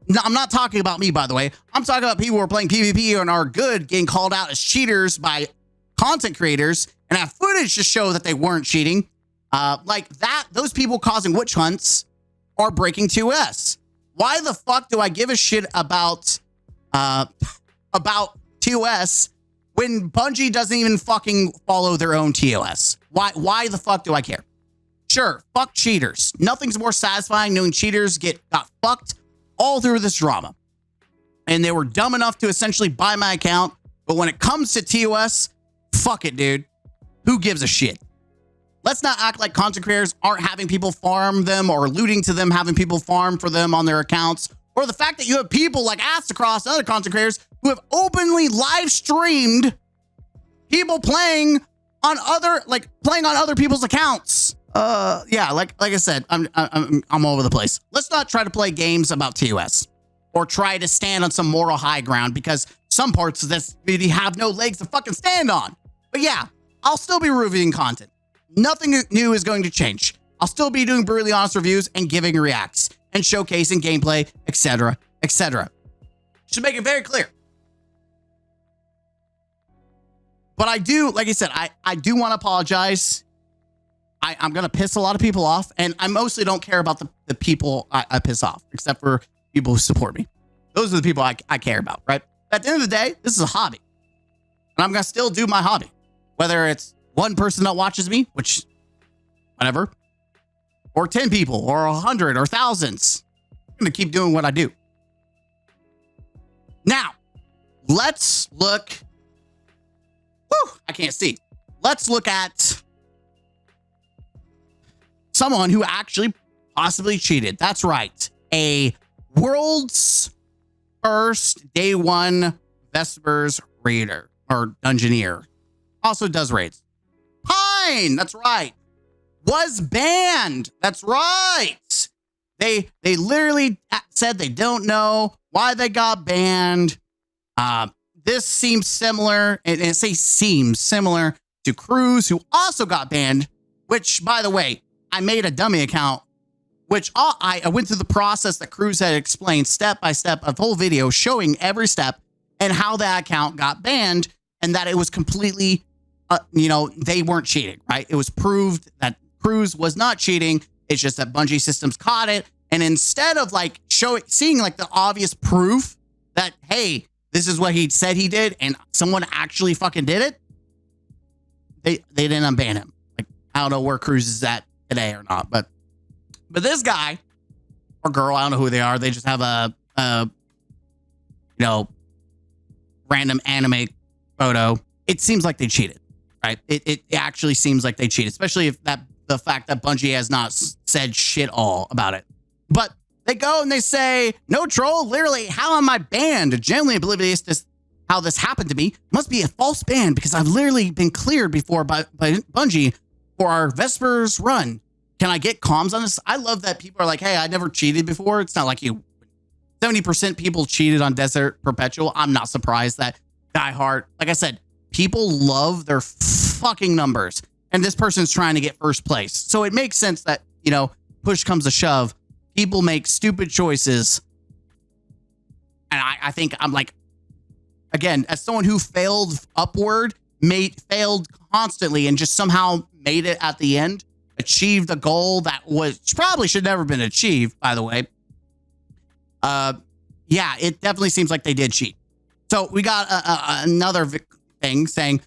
no, I'm not talking about me, by the way. I'm talking about people who are playing PvP and are good getting called out as cheaters by content creators and have footage to show that they weren't cheating. Like that, those people causing witch hunts are breaking TOS. Why the fuck do I give a shit about TOS when Bungie doesn't even fucking follow their own TOS? Why the fuck do I care? Sure, fuck cheaters. Nothing's more satisfying knowing cheaters got fucked all through this drama. And they were dumb enough to essentially buy my account. But when it comes to TOS, fuck it, dude. Who gives a shit? Let's not act like content creators aren't having people farm them or alluding to them having people farm for them on their accounts. Or the fact that you have people like Astacross and other content creators who have openly live streamed people playing on other people's accounts. Yeah, like I said, I'm all over the place. Let's not try to play games about TOS or try to stand on some moral high ground because some parts of this video have no legs to fucking stand on. But yeah, I'll still be reviewing content. Nothing new is going to change. I'll still be doing brutally honest reviews and giving reacts and showcasing gameplay, etc., etc. Should make it very clear. But I do, like I said, I do want to apologize. I'm going to piss a lot of people off, and I mostly don't care about the people I piss off, except for people who support me. Those are the people I care about, right? At the end of the day, this is a hobby. And I'm going to still do my hobby. Whether it's one person that watches me, which, whatever, or 10 people, or 100, or thousands. I'm going to keep doing what I do. Now, let's look. Whew, I can't see. Let's look at someone who actually possibly cheated. That's right. A world's first day one Vespers raider or dungeoneer. Also does raids. Pine, that's right. Was banned. That's right. They literally said they don't know why they got banned. This seems similar, and I say seems similar to Cruz, who also got banned, which, by the way, I made a dummy account, which I went through the process that Cruz had explained step by step, a whole video showing every step and how that account got banned and that it was completely, they weren't cheating, right? It was proved that Cruz was not cheating. It's just that Bungie Systems caught it. And instead of like seeing like the obvious proof that, hey, this is what he said he did and someone actually fucking did it, they didn't unban him. Like, I don't know where Cruz is at today or not, but this guy or girl, I don't know who they are. They just have a random anime photo. It seems like they cheated, right? It actually seems like they cheated, especially if the fact that Bungie has not said shit all about it. But they go and they say, no troll, literally, how am I banned? Generally oblivious to how this happened to me. Must be a false ban because I've literally been cleared before by Bungie for our Vespers run. Can I get comms on this? I love that people are like, hey, I never cheated before. It's not like you. 70% people cheated on Desert Perpetual. I'm not surprised that Die Hard, like I said, people love their fucking numbers. And this person's trying to get first place. So it makes sense that, push comes to shove. People make stupid choices. And I think I'm like, again, as someone who failed upward, failed constantly and just somehow made it at the end, achieved a goal that probably should never been achieved, by the way. Yeah, it definitely seems like they did cheat. So we got another thing saying,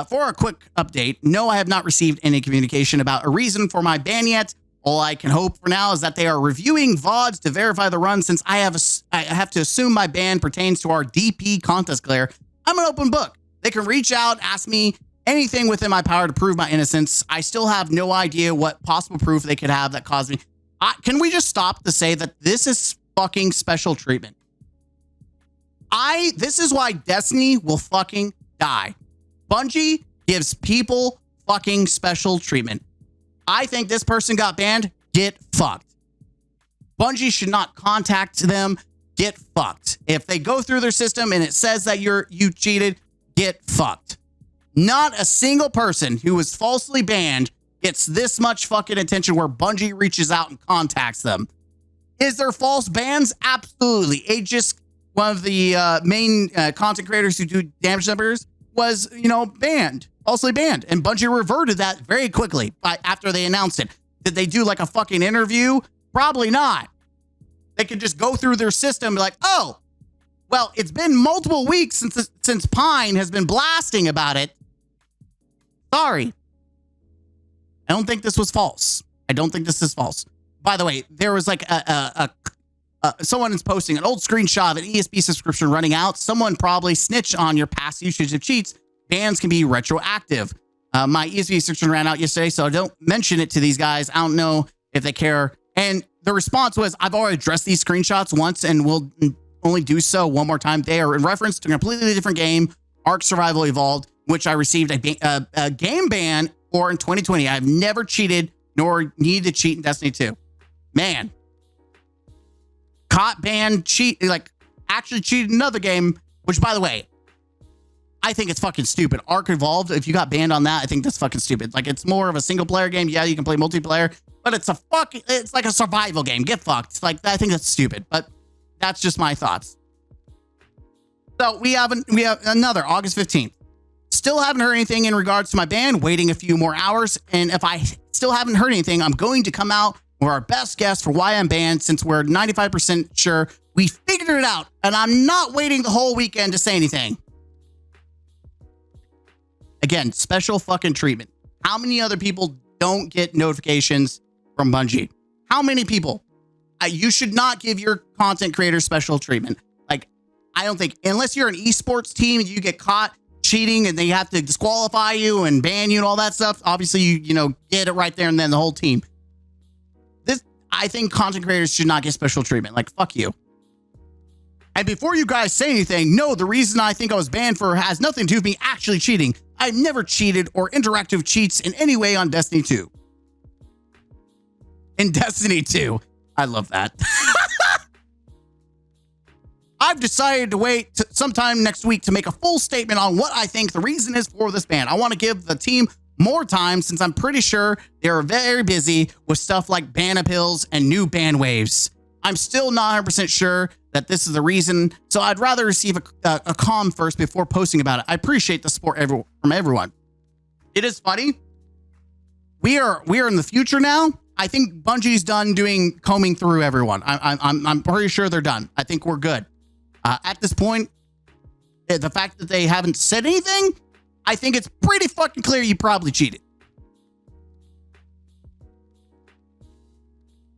for a quick update, no, I have not received any communication about a reason for my ban yet. All I can hope for now is that they are reviewing VODs to verify the run since I have to assume my ban pertains to our DP contest glare. I'm an open book. They can reach out, ask me anything within my power to prove my innocence. I still have no idea what possible proof they could have that caused me. Can we just stop to say that this is fucking special treatment? This is why Destiny will fucking die. Bungie gives people fucking special treatment. I think this person got banned. get fucked. Bungie should not contact them. Get fucked. If they go through their system and it says that you cheated, get fucked. Not a single person who was falsely banned gets this much fucking attention where Bungie reaches out and contacts them. Is there false bans? Absolutely. Aegis, one of the main content creators who do damage numbers, was, banned, falsely banned. And Bungie reverted that very quickly after they announced it. Did they do like a fucking interview? Probably not. They could just go through their system and be like, oh, well, it's been multiple weeks since Pine has been blasting about it. Sorry. I don't think this was false. I don't think this is false. By the way, there was like someone is posting an old screenshot of an ESP subscription running out. Someone probably snitched on your past usage of cheats. Bans can be retroactive. My ESP subscription ran out yesterday, so don't mention it to these guys. I don't know if they care. And the response was, I've already addressed these screenshots once and will only do so one more time. They are in reference to a completely different game, Ark Survival Evolved, which I received a game ban for in 2020. I've never cheated nor needed to cheat in Destiny 2. Man. Caught, banned, actually cheated in another game, which, by the way, I think it's fucking stupid. Ark Evolved, if you got banned on that, I think that's fucking stupid. Like, it's more of a single player game. Yeah, you can play multiplayer, but it's like a survival game. Get fucked. Like, I think that's stupid, but that's just my thoughts. So we have another August 15th. Still haven't heard anything in regards to my ban, waiting a few more hours. And if I still haven't heard anything, I'm going to come out with our best guess for why I'm banned, since we're 95% sure we figured it out. And I'm not waiting the whole weekend to say anything. Again, special fucking treatment. How many other people don't get notifications from Bungie? How many people? You should not give your content creators special treatment. Like, I don't think, unless you're an esports team and you get caught cheating and they have to disqualify you and ban you and all that stuff, obviously you get it right there and then the whole team. I think content creators should not get special treatment. Like, fuck you. And before you guys say anything, no, the reason I think I was banned for has nothing to do with me actually cheating. I've never cheated or interactive cheats in any way on Destiny 2. In Destiny 2. I love that. I've decided to wait sometime next week to make a full statement on what I think the reason is for this ban. I want to give the team more time, since I'm pretty sure they're very busy with stuff like ban appeals and new ban waves. I'm still not 100% sure that this is the reason, so I'd rather receive a calm first before posting about it. I appreciate the support from everyone. It is funny. We are in the future now. I think Bungie's done combing through everyone. I'm pretty sure they're done. I think we're good. At this point, the fact that they haven't said anything, I think it's pretty fucking clear you probably cheated.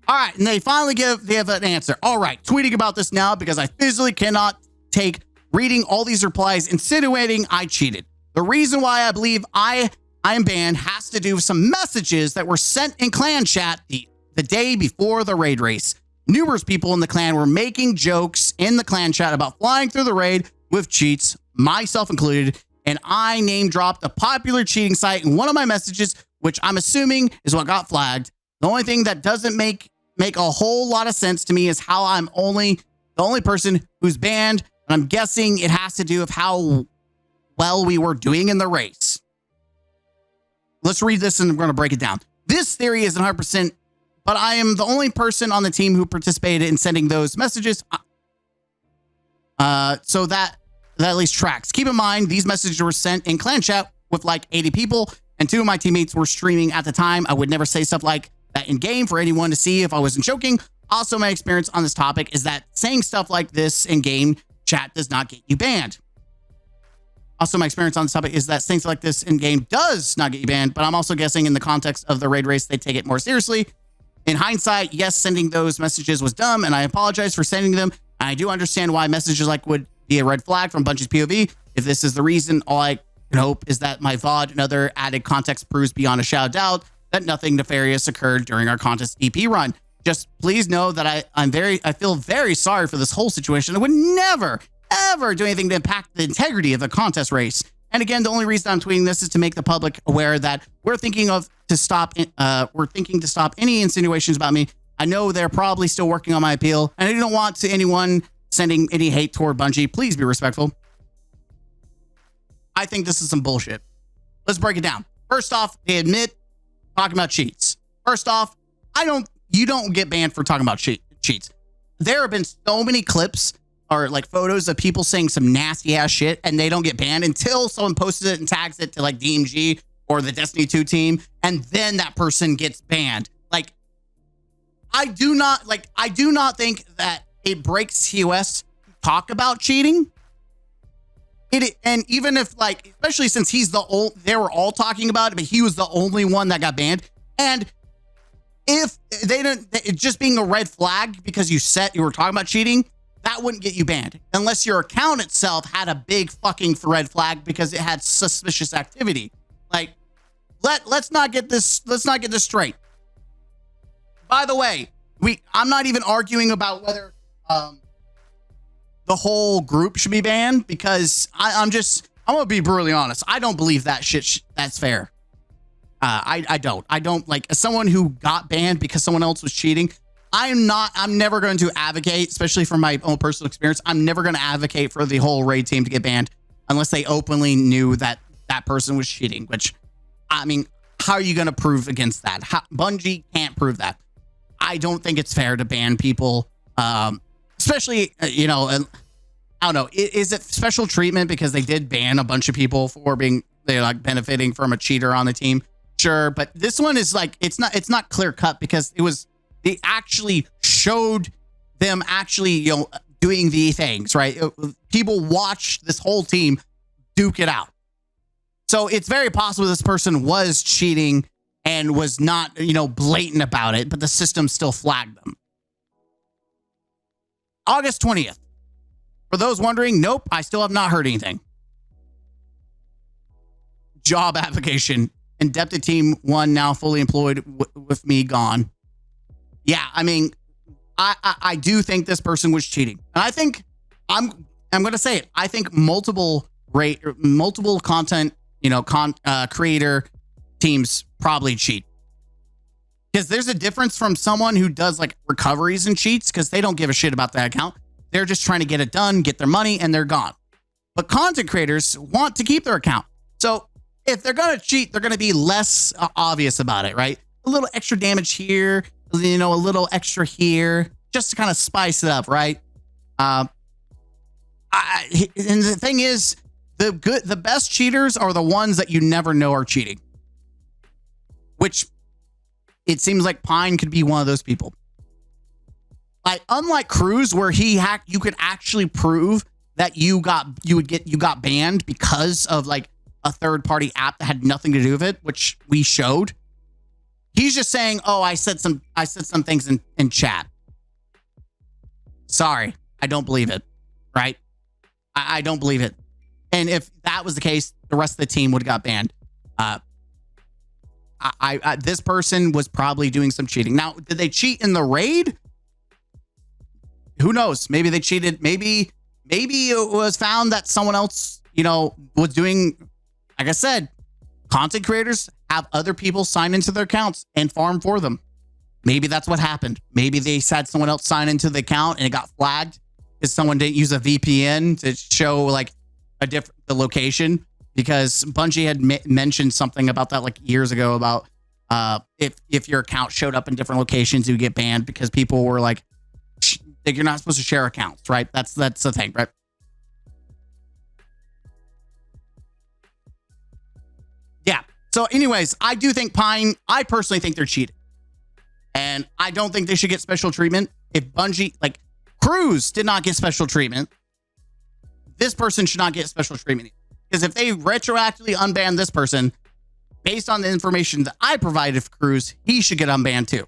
All right, and they finally give an answer. All right, tweeting about this now because I physically cannot take reading all these replies insinuating I cheated. The reason why I believe I am banned has to do with some messages that were sent in clan chat the day before the raid race. Numerous people in the clan were making jokes in the clan chat about flying through the raid with cheats, myself included, and I name dropped a popular cheating site in one of my messages, which I'm assuming is what got flagged. The only thing that doesn't make a whole lot of sense to me is how I'm the only person who's banned, and I'm guessing it has to do with how well we were doing in the race. Let's read this and we're going to break it down. This theory isn't 100%, but I am the only person on the team who participated in sending those messages. So that at least tracks. Keep in mind, these messages were sent in clan chat with like 80 people, and 2 of my teammates were streaming at the time. I would never say stuff like that in game for anyone to see if I wasn't joking. Also, my experience on this topic is that saying stuff like this in game chat does not get you banned. Also, my experience on this topic is that things like this in game does not get you banned, but I'm also guessing in the context of the raid race, they take it more seriously. In hindsight, yes, sending those messages was dumb, and I apologize for sending them. I do understand why messages like would be a red flag from Bungie's POV. If this is the reason, all I can hope is that my VOD and other added context proves beyond a shadow of doubt that nothing nefarious occurred during our contest EP run. Just please know that I feel very sorry for this whole situation. I would never, ever do anything to impact the integrity of the contest race. And again, the only reason I'm tweeting this is to make the public aware that we're thinking to stop any insinuations about me. I know they're probably still working on my appeal, and I don't want to anyone sending any hate toward Bungie. Please be respectful. I think this is some bullshit. Let's break it down. First off, they admit talking about cheats. First off, you don't get banned for talking about cheats. There have been so many clips or like photos of people saying some nasty ass shit and they don't get banned until someone posted it and tags it to like DMG or the Destiny 2 team, and then that person gets banned. Like, I do not think that it breaks TOS to talk about cheating. And even if, like, especially since they were all talking about it, but he was the only one that got banned. And if they didn't, it just being a red flag because you were talking about cheating, that wouldn't get you banned unless your account itself had a big fucking red flag because it had suspicious activity. Like, let's not get this straight. By the way, I'm not even arguing about whether the whole group should be banned, because I'm gonna be brutally honest. I don't believe that shit that's fair. I don't, like, as someone who got banned because someone else was cheating, I'm never going to advocate, especially from my own personal experience, I'm never going to advocate for the whole raid team to get banned unless they openly knew that that person was cheating, which, I mean, how are you going to prove against that? Bungie can't prove that. I don't think it's fair to ban people, especially, I don't know. Is it special treatment because they did ban a bunch of people for they're like benefiting from a cheater on the team? Sure. But this one is like, it's not clear cut because they actually showed them actually, doing the things, right? People watched this whole team duke it out. So it's very possible this person was cheating and was not, blatant about it, but the system still flagged them. August 20th. For those wondering, nope, I still have not heard anything. Job application. Indebted team 1 now fully employed with me gone. Yeah, I mean, I do think this person was cheating. And I think, I'm going to say it. I think multiple content, creator teams probably cheat. Because there's a difference from someone who does like recoveries and cheats because they don't give a shit about that account. They're just trying to get it done, get their money, and they're gone. But content creators want to keep their account. So if they're going to cheat, they're going to be less obvious about it, right? A little extra damage here, a little extra here, just to kind of spice it up, right? And the thing is, the best cheaters are the ones that you never know are cheating. Which it seems like Pine could be one of those people. Like, unlike Cruz, where you could actually prove that you got banned because of like a third-party app that had nothing to do with it, which we showed. He's just saying, "Oh, I said some things in chat." Sorry, I don't believe it. Right? I don't believe it. And if that was the case, the rest of the team would have got banned. This person was probably doing some cheating. Now, did they cheat in the raid? Who knows? Maybe they cheated. Maybe it was found that someone else, was doing, like I said, content creators have other people sign into their accounts and farm for them. Maybe that's what happened. Maybe they had someone else sign into the account and it got flagged because someone didn't use a VPN to show like the location, because Bungie had mentioned something about that like years ago about if your account showed up in different locations, you get banned because people were like you're not supposed to share accounts, right? That's the thing, right? Yeah. So anyways, I do think I personally think they're cheating. And I don't think they should get special treatment. If Bungie, like Cruz did not get special treatment, this person should not get special treatment. Because if they retroactively unban this person, based on the information that I provided for Cruz, he should get unbanned too.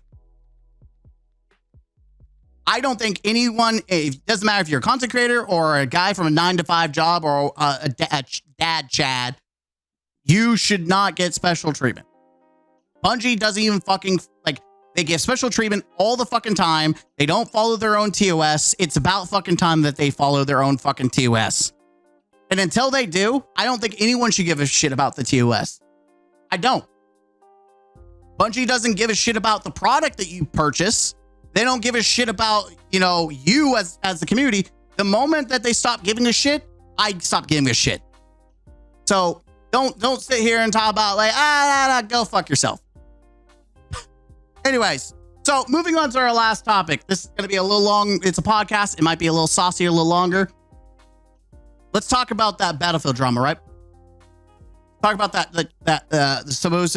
I don't think anyone, it doesn't matter if you're a content creator or a guy from a 9-to-5 job or a dad Chad, you should not get special treatment. Bungie doesn't even fucking, like, they give special treatment all the fucking time. They don't follow their own TOS. It's about fucking time that they follow their own fucking TOS. And until they do, I don't think anyone should give a shit about the TOS. I don't. Bungie doesn't give a shit about the product that you purchase. They don't give a shit about, you as the community. The moment that they stop giving a shit, I stop giving a shit. So don't sit here and talk about like, go fuck yourself. Anyways, so moving on to our last topic. This is going to be a little long. It's a podcast. It might be a little saucy, a little longer. Let's talk about that Battlefield drama, right? Talk about the supposed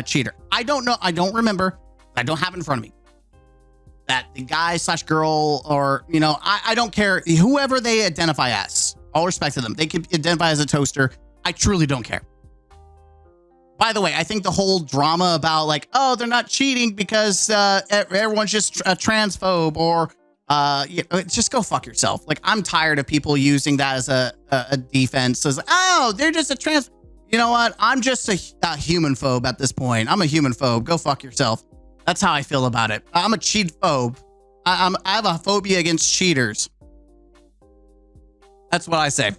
cheater. I don't know. I don't remember. I don't have it in front of me. That the guy / girl or, I don't care. Whoever they identify as, all respect to them. They can identify as a toaster. I truly don't care. By the way, I think the whole drama about like, oh, they're not cheating because everyone's just a transphobe or just go fuck yourself. Like, I'm tired of people using that as a defense. As, oh, they're just a trans. You know what? I'm just a human phobe at this point. I'm a human phobe. Go fuck yourself. That's how I feel about it. I'm a cheat phobe. I have a phobia against cheaters. That's what I say.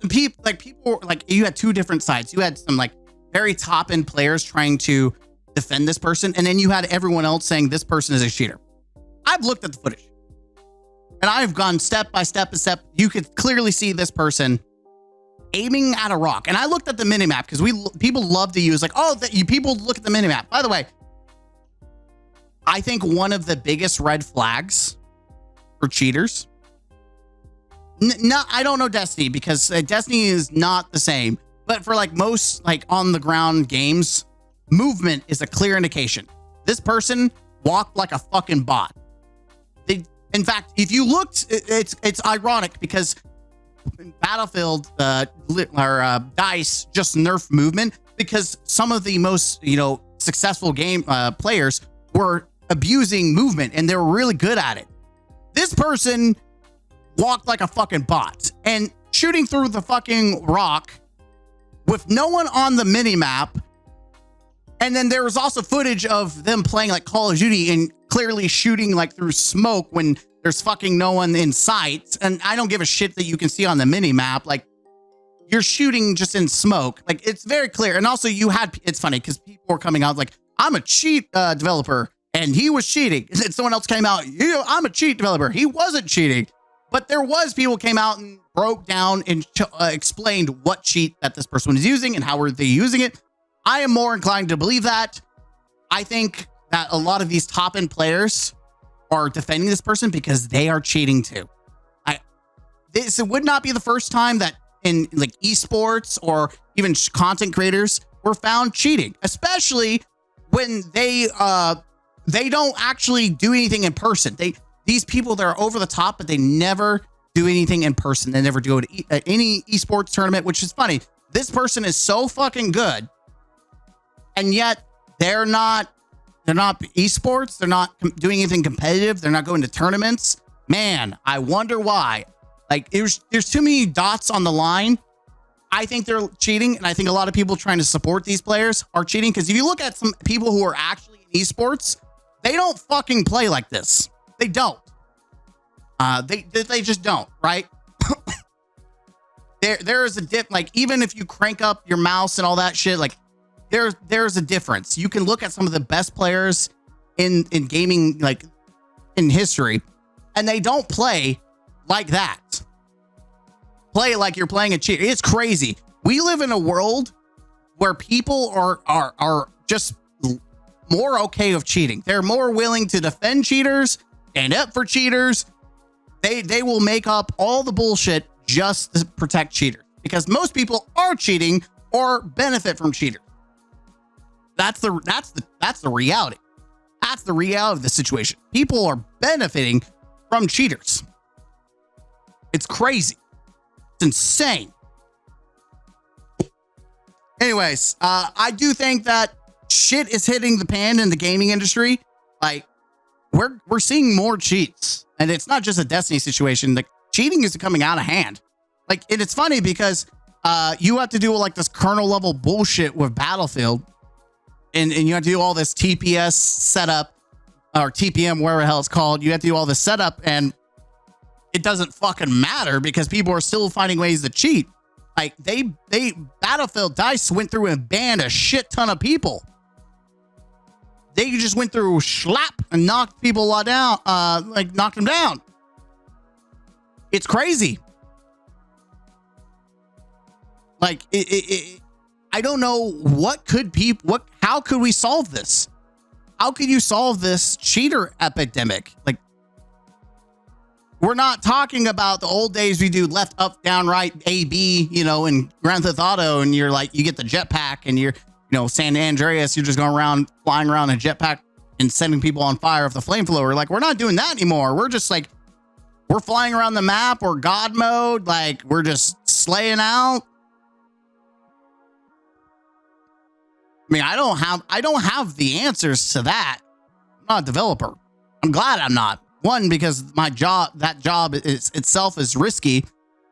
People you had two different sides. You had some like very top end players trying to defend this person, and then you had everyone else saying this person is a cheater. I've looked at the footage, and I've gone step by step. You could clearly see this person aiming at a rock, and I looked at the minimap because people love to use like, oh, people look at the minimap. By the way, I think one of the biggest red flags for cheaters. No, I don't know Destiny because Destiny is not the same. But for like most like on the ground games, movement is a clear indication. This person walked like a fucking bot. In fact, if you looked, it's ironic because Battlefield DICE just nerfed movement because some of the most successful game players were abusing movement and they were really good at it. This person walked like a fucking bot and shooting through the fucking rock with no one on the minimap. And then there was also footage of them playing like Call of Duty and clearly shooting like through smoke when there's fucking no one in sight. And I don't give a shit that you can see on the minimap. Like, you're shooting just in smoke. Like, it's very clear. And also it's funny because people were coming out like, I'm a cheat developer and he was cheating. And then someone else came out, I'm a cheat developer. He wasn't cheating. But there was people came out and broke down and explained what cheat that this person was using and how were they using it. I am more inclined to believe that. I think that a lot of these top end players are defending this person because they are cheating too. This would not be the first time that in like esports or even content creators were found cheating, especially when they don't actually do anything in person. These people that are over the top, but they never do anything in person. They never go to any esports tournament, which is funny. This person is so fucking good, and yet they're not esports. They're not doing anything competitive. They're not going to tournaments. Man, I wonder why. Like, there's too many dots on the line. I think they're cheating, and I think a lot of people trying to support these players are cheating because if you look at some people who are actually in esports, they don't fucking play like this. They don't. They just don't, right? There is a dip. Like, even if you crank up your mouse and all that shit, like there's a difference. You can look at some of the best players in gaming, like in history, and they don't play like that. Play like you're playing a cheat. It's crazy. We live in a world where people are just more okay with cheating. They're more willing to defend cheaters and up for cheaters. They will make up all the bullshit just to protect cheaters because most people are cheating or benefit from cheaters. That's the reality. That's the reality of the situation. People are benefiting from cheaters. It's crazy. It's insane. Anyways, I do think that shit is hitting the pan in the gaming industry. Like, we're seeing more cheats, and it's not just a Destiny situation. Like, cheating is coming out of hand. Like, and it's funny because you have to do like this kernel level bullshit with Battlefield, and you have to do all this TPS setup or TPM, whatever the hell it's called. You have to do all this setup, and it doesn't fucking matter because people are still finding ways to cheat. Like they Battlefield Dice went through and banned a shit ton of people. They just went through schlap and knocked people down, like knocked them down. It's crazy. Like I don't know how could we solve this? How could you solve this cheater epidemic? Like, we're not talking about the old days we do left, up, down, right, A, B, you know, in Grand Theft Auto, and you're like, you get the jetpack and you're, you know, San Andreas, you're just going around, flying around in a jetpack and sending people on fire with the flamethrower. Like, we're not doing that anymore. We're just like, we're flying around the map or God mode. Like, we're just slaying out. I mean, I don't have the answers to that. I'm not a developer. I'm glad I'm not. One, because that job itself is risky,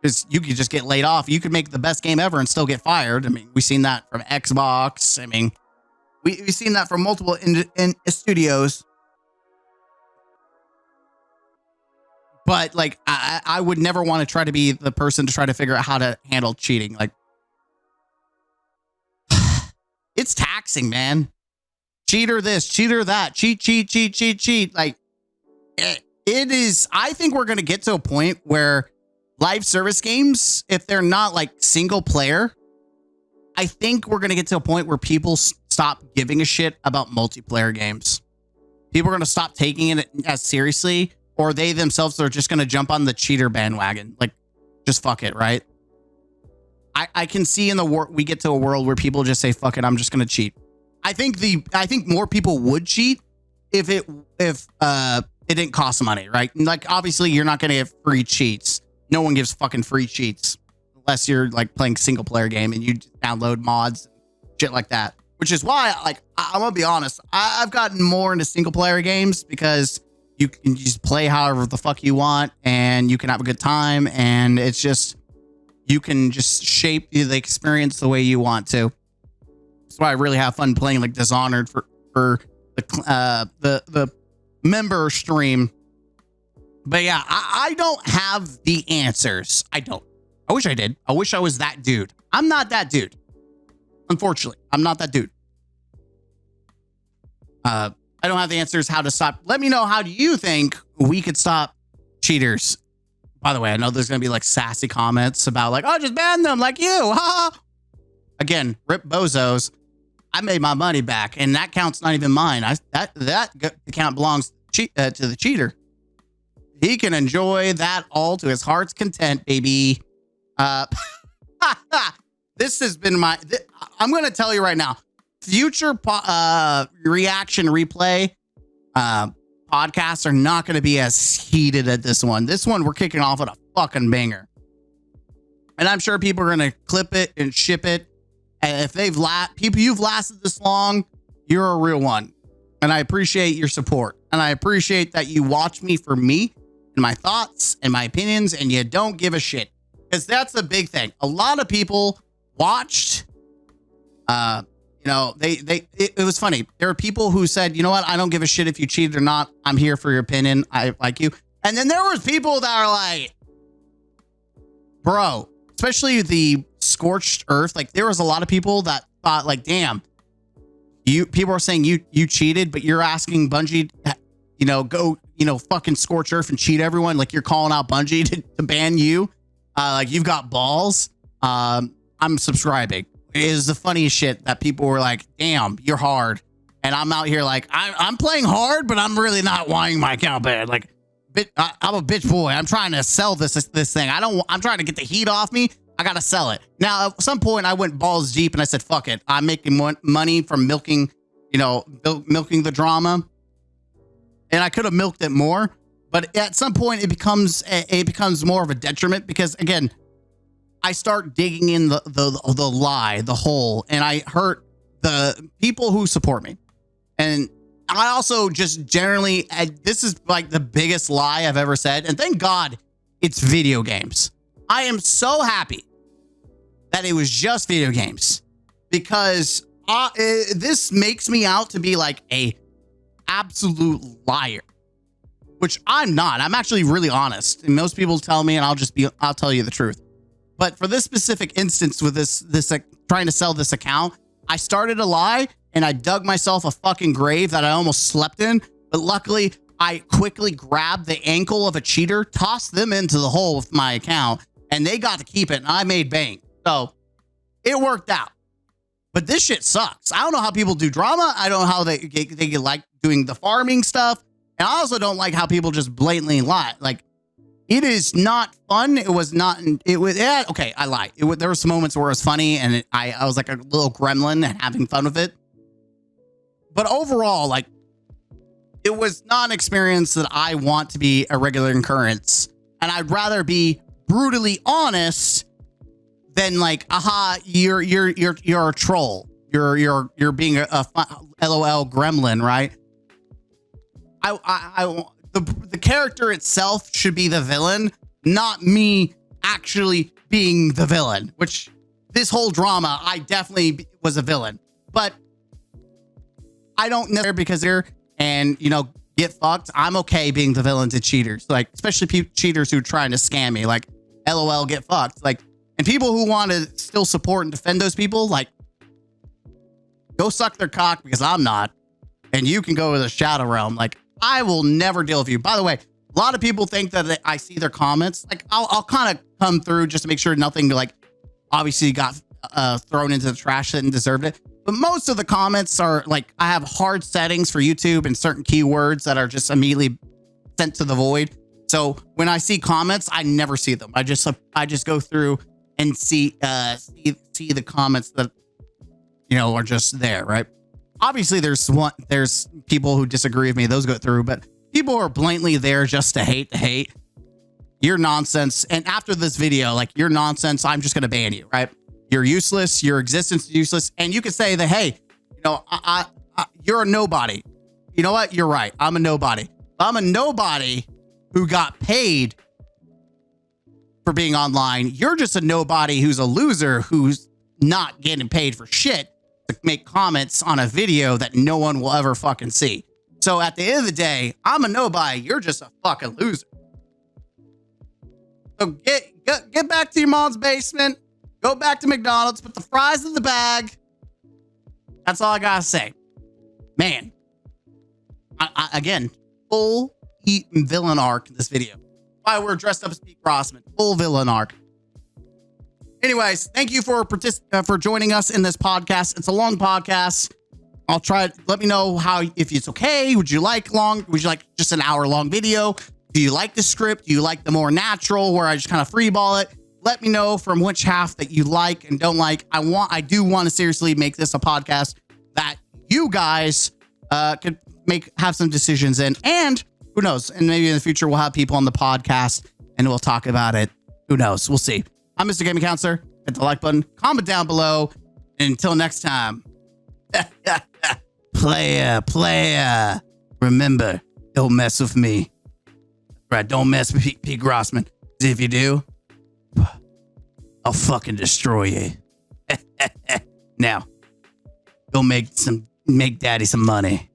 because you could just get laid off. You could make the best game ever and still get fired. I mean, we've seen that from Xbox. I mean, we've seen that from multiple in studios. But like, I would never want to try to be the person to try to figure out how to handle cheating. Like, it's taxing, man. Cheater this, cheater that, cheat. Like, it is. I think we're going to get to a point where live service games, if they're not like single player, I think we're going to get to a point where people stop giving a shit about multiplayer games. People are going to stop taking it as seriously, or they themselves are just going to jump on the cheater bandwagon. Like, just fuck it, right? I can see in the world we get to a world where people just say, fuck it, I'm just going to cheat. I think more people would cheat if it didn't cost money, right? Like, obviously you're not going to get free cheats. No one gives fucking free cheats unless you're like playing single player game and you download mods and shit like that, which is why, like, I'm gonna be honest, I've gotten more into single player games because you can just play however the fuck you want and you can have a good time, and it's just, you can just shape the experience the way you want to. That's why I really have fun playing like Dishonored for the member stream. But yeah, I don't have the answers. I don't. I wish I did. I wish I was that dude. I'm not that dude. Unfortunately, I'm not that dude. I don't have the answers how to stop. Let me know, how do you think we could stop cheaters? By the way, I know there's going to be like sassy comments about like, oh, just ban them like you. Ha! Again, rip bozos. I made my money back, and that count's not even mine. That account belongs to the cheater. He can enjoy that all to his heart's content, baby. This has been I'm going to tell you right now, future reaction replay podcasts are not going to be as heated as this one. This one, we're kicking off with a fucking banger. And I'm sure people are going to clip it and ship it. And if you've lasted this long, you're a real one. And I appreciate your support. And I appreciate that you watch me for me and my thoughts and my opinions, and you don't give a shit. Because that's the big thing. A lot of people watched, it was funny. There were people who said, you know what? I don't give a shit if you cheated or not. I'm here for your opinion. I like you. And then there was people that are like, bro, especially the scorched earth. Like, there was a lot of people that thought like, damn, people are saying you cheated, but you're asking Bungie, go, fucking scorch earth and cheat everyone. Like, you're calling out Bungie to ban you. Like, you've got balls. I'm subscribing. It is the funniest shit that people were like, damn, you're hard. And I'm out here like, I'm playing hard, but I'm really not wanting my account banned. Like, I'm a bitch boy. I'm trying to sell this thing. I'm trying to get the heat off me. I got to sell it. Now, at some point I went balls deep and I said, fuck it. I'm making money from milking the drama. And I could have milked it more, but at some point it becomes more of a detriment, because again, I start digging in the lie, the hole, and I hurt the people who support me. And I also just generally, this is like the biggest lie I've ever said. And thank God it's video games. I am so happy that it was just video games, because this makes me out to be like a absolute liar. which I'm not. I'm actually really honest. And most people tell me, and I'll tell you the truth. But for this specific instance with this trying to sell this account, I started a lie and I dug myself a fucking grave that I almost slept in. But luckily, I quickly grabbed the ankle of a cheater, tossed them into the hole with my account, and they got to keep it. And I made bank. So it worked out. But this shit sucks. I don't know how people do drama. I don't know how they like doing the farming stuff. And I also don't like how people just blatantly lie. Like, it is not fun. It was not. It was. Yeah, okay, I lied. There were some moments where it was funny, and I was like a little gremlin and having fun with it. But overall, like, it was not an experience that I want to be a regular occurrence. And I'd rather be brutally honest than like, aha, you're a troll. You're being a LOL gremlin, right? The character itself should be the villain, not me actually being the villain, which this whole drama, I definitely was a villain, but I don't necessarily because they're, and you know, get fucked. I'm okay being the villain to cheaters, like especially cheaters who are trying to scam me, like LOL, get fucked. Like, and people who want to still support and defend those people, like, go suck their cock because I'm not, and you can go to the shadow realm. Like, I will never deal with you. By the way, a lot of people think that I see their comments. Like, I'll kind of come through just to make sure nothing like obviously got thrown into the trash that didn't deserve it. But most of the comments are like, I have hard settings for YouTube and certain keywords that are just immediately sent to the void. So when I see comments, I never see them. I just go through and see the comments that, you know, are just there, right? Obviously, there's people who disagree with me. Those go through, but people who are blatantly there just to hate. You're nonsense. And after this video, like, you're nonsense. I'm just going to ban you, right? You're useless. Your existence is useless. And you can say that, hey, you know, you're a nobody. You know what? You're right. I'm a nobody. I'm a nobody who got paid for being online. You're just a nobody who's a loser who's not getting paid for shit to make comments on a video that no one will ever fucking see. So at the end of the day, I'm a nobody. You're just a fucking loser. So get back to your mom's basement. Go back to McDonald's. Put the fries in the bag. That's all I gotta say. Man, again, full villain arc in this video. Why we're dressed up as Pete Grossman. Full villain arc. Anyways, thank you for joining us in this podcast. It's a long podcast. I'll try. Let me know if it's okay. Would you like just an hour-long video? Do you like the script? Do you like the more natural where I just kind of freeball it? Let me know from which half that you like and don't like. I do want to seriously make this a podcast that you guys could have some decisions in. And who knows? And maybe in the future we'll have people on the podcast and we'll talk about it. Who knows? We'll see. I'm Mr. Gaming Counselor. Hit the like button, comment down below. And until next time, player, remember, don't mess with me. Right, don't mess with Pete Grossman. If you do, I'll fucking destroy you. Now, go make daddy some money.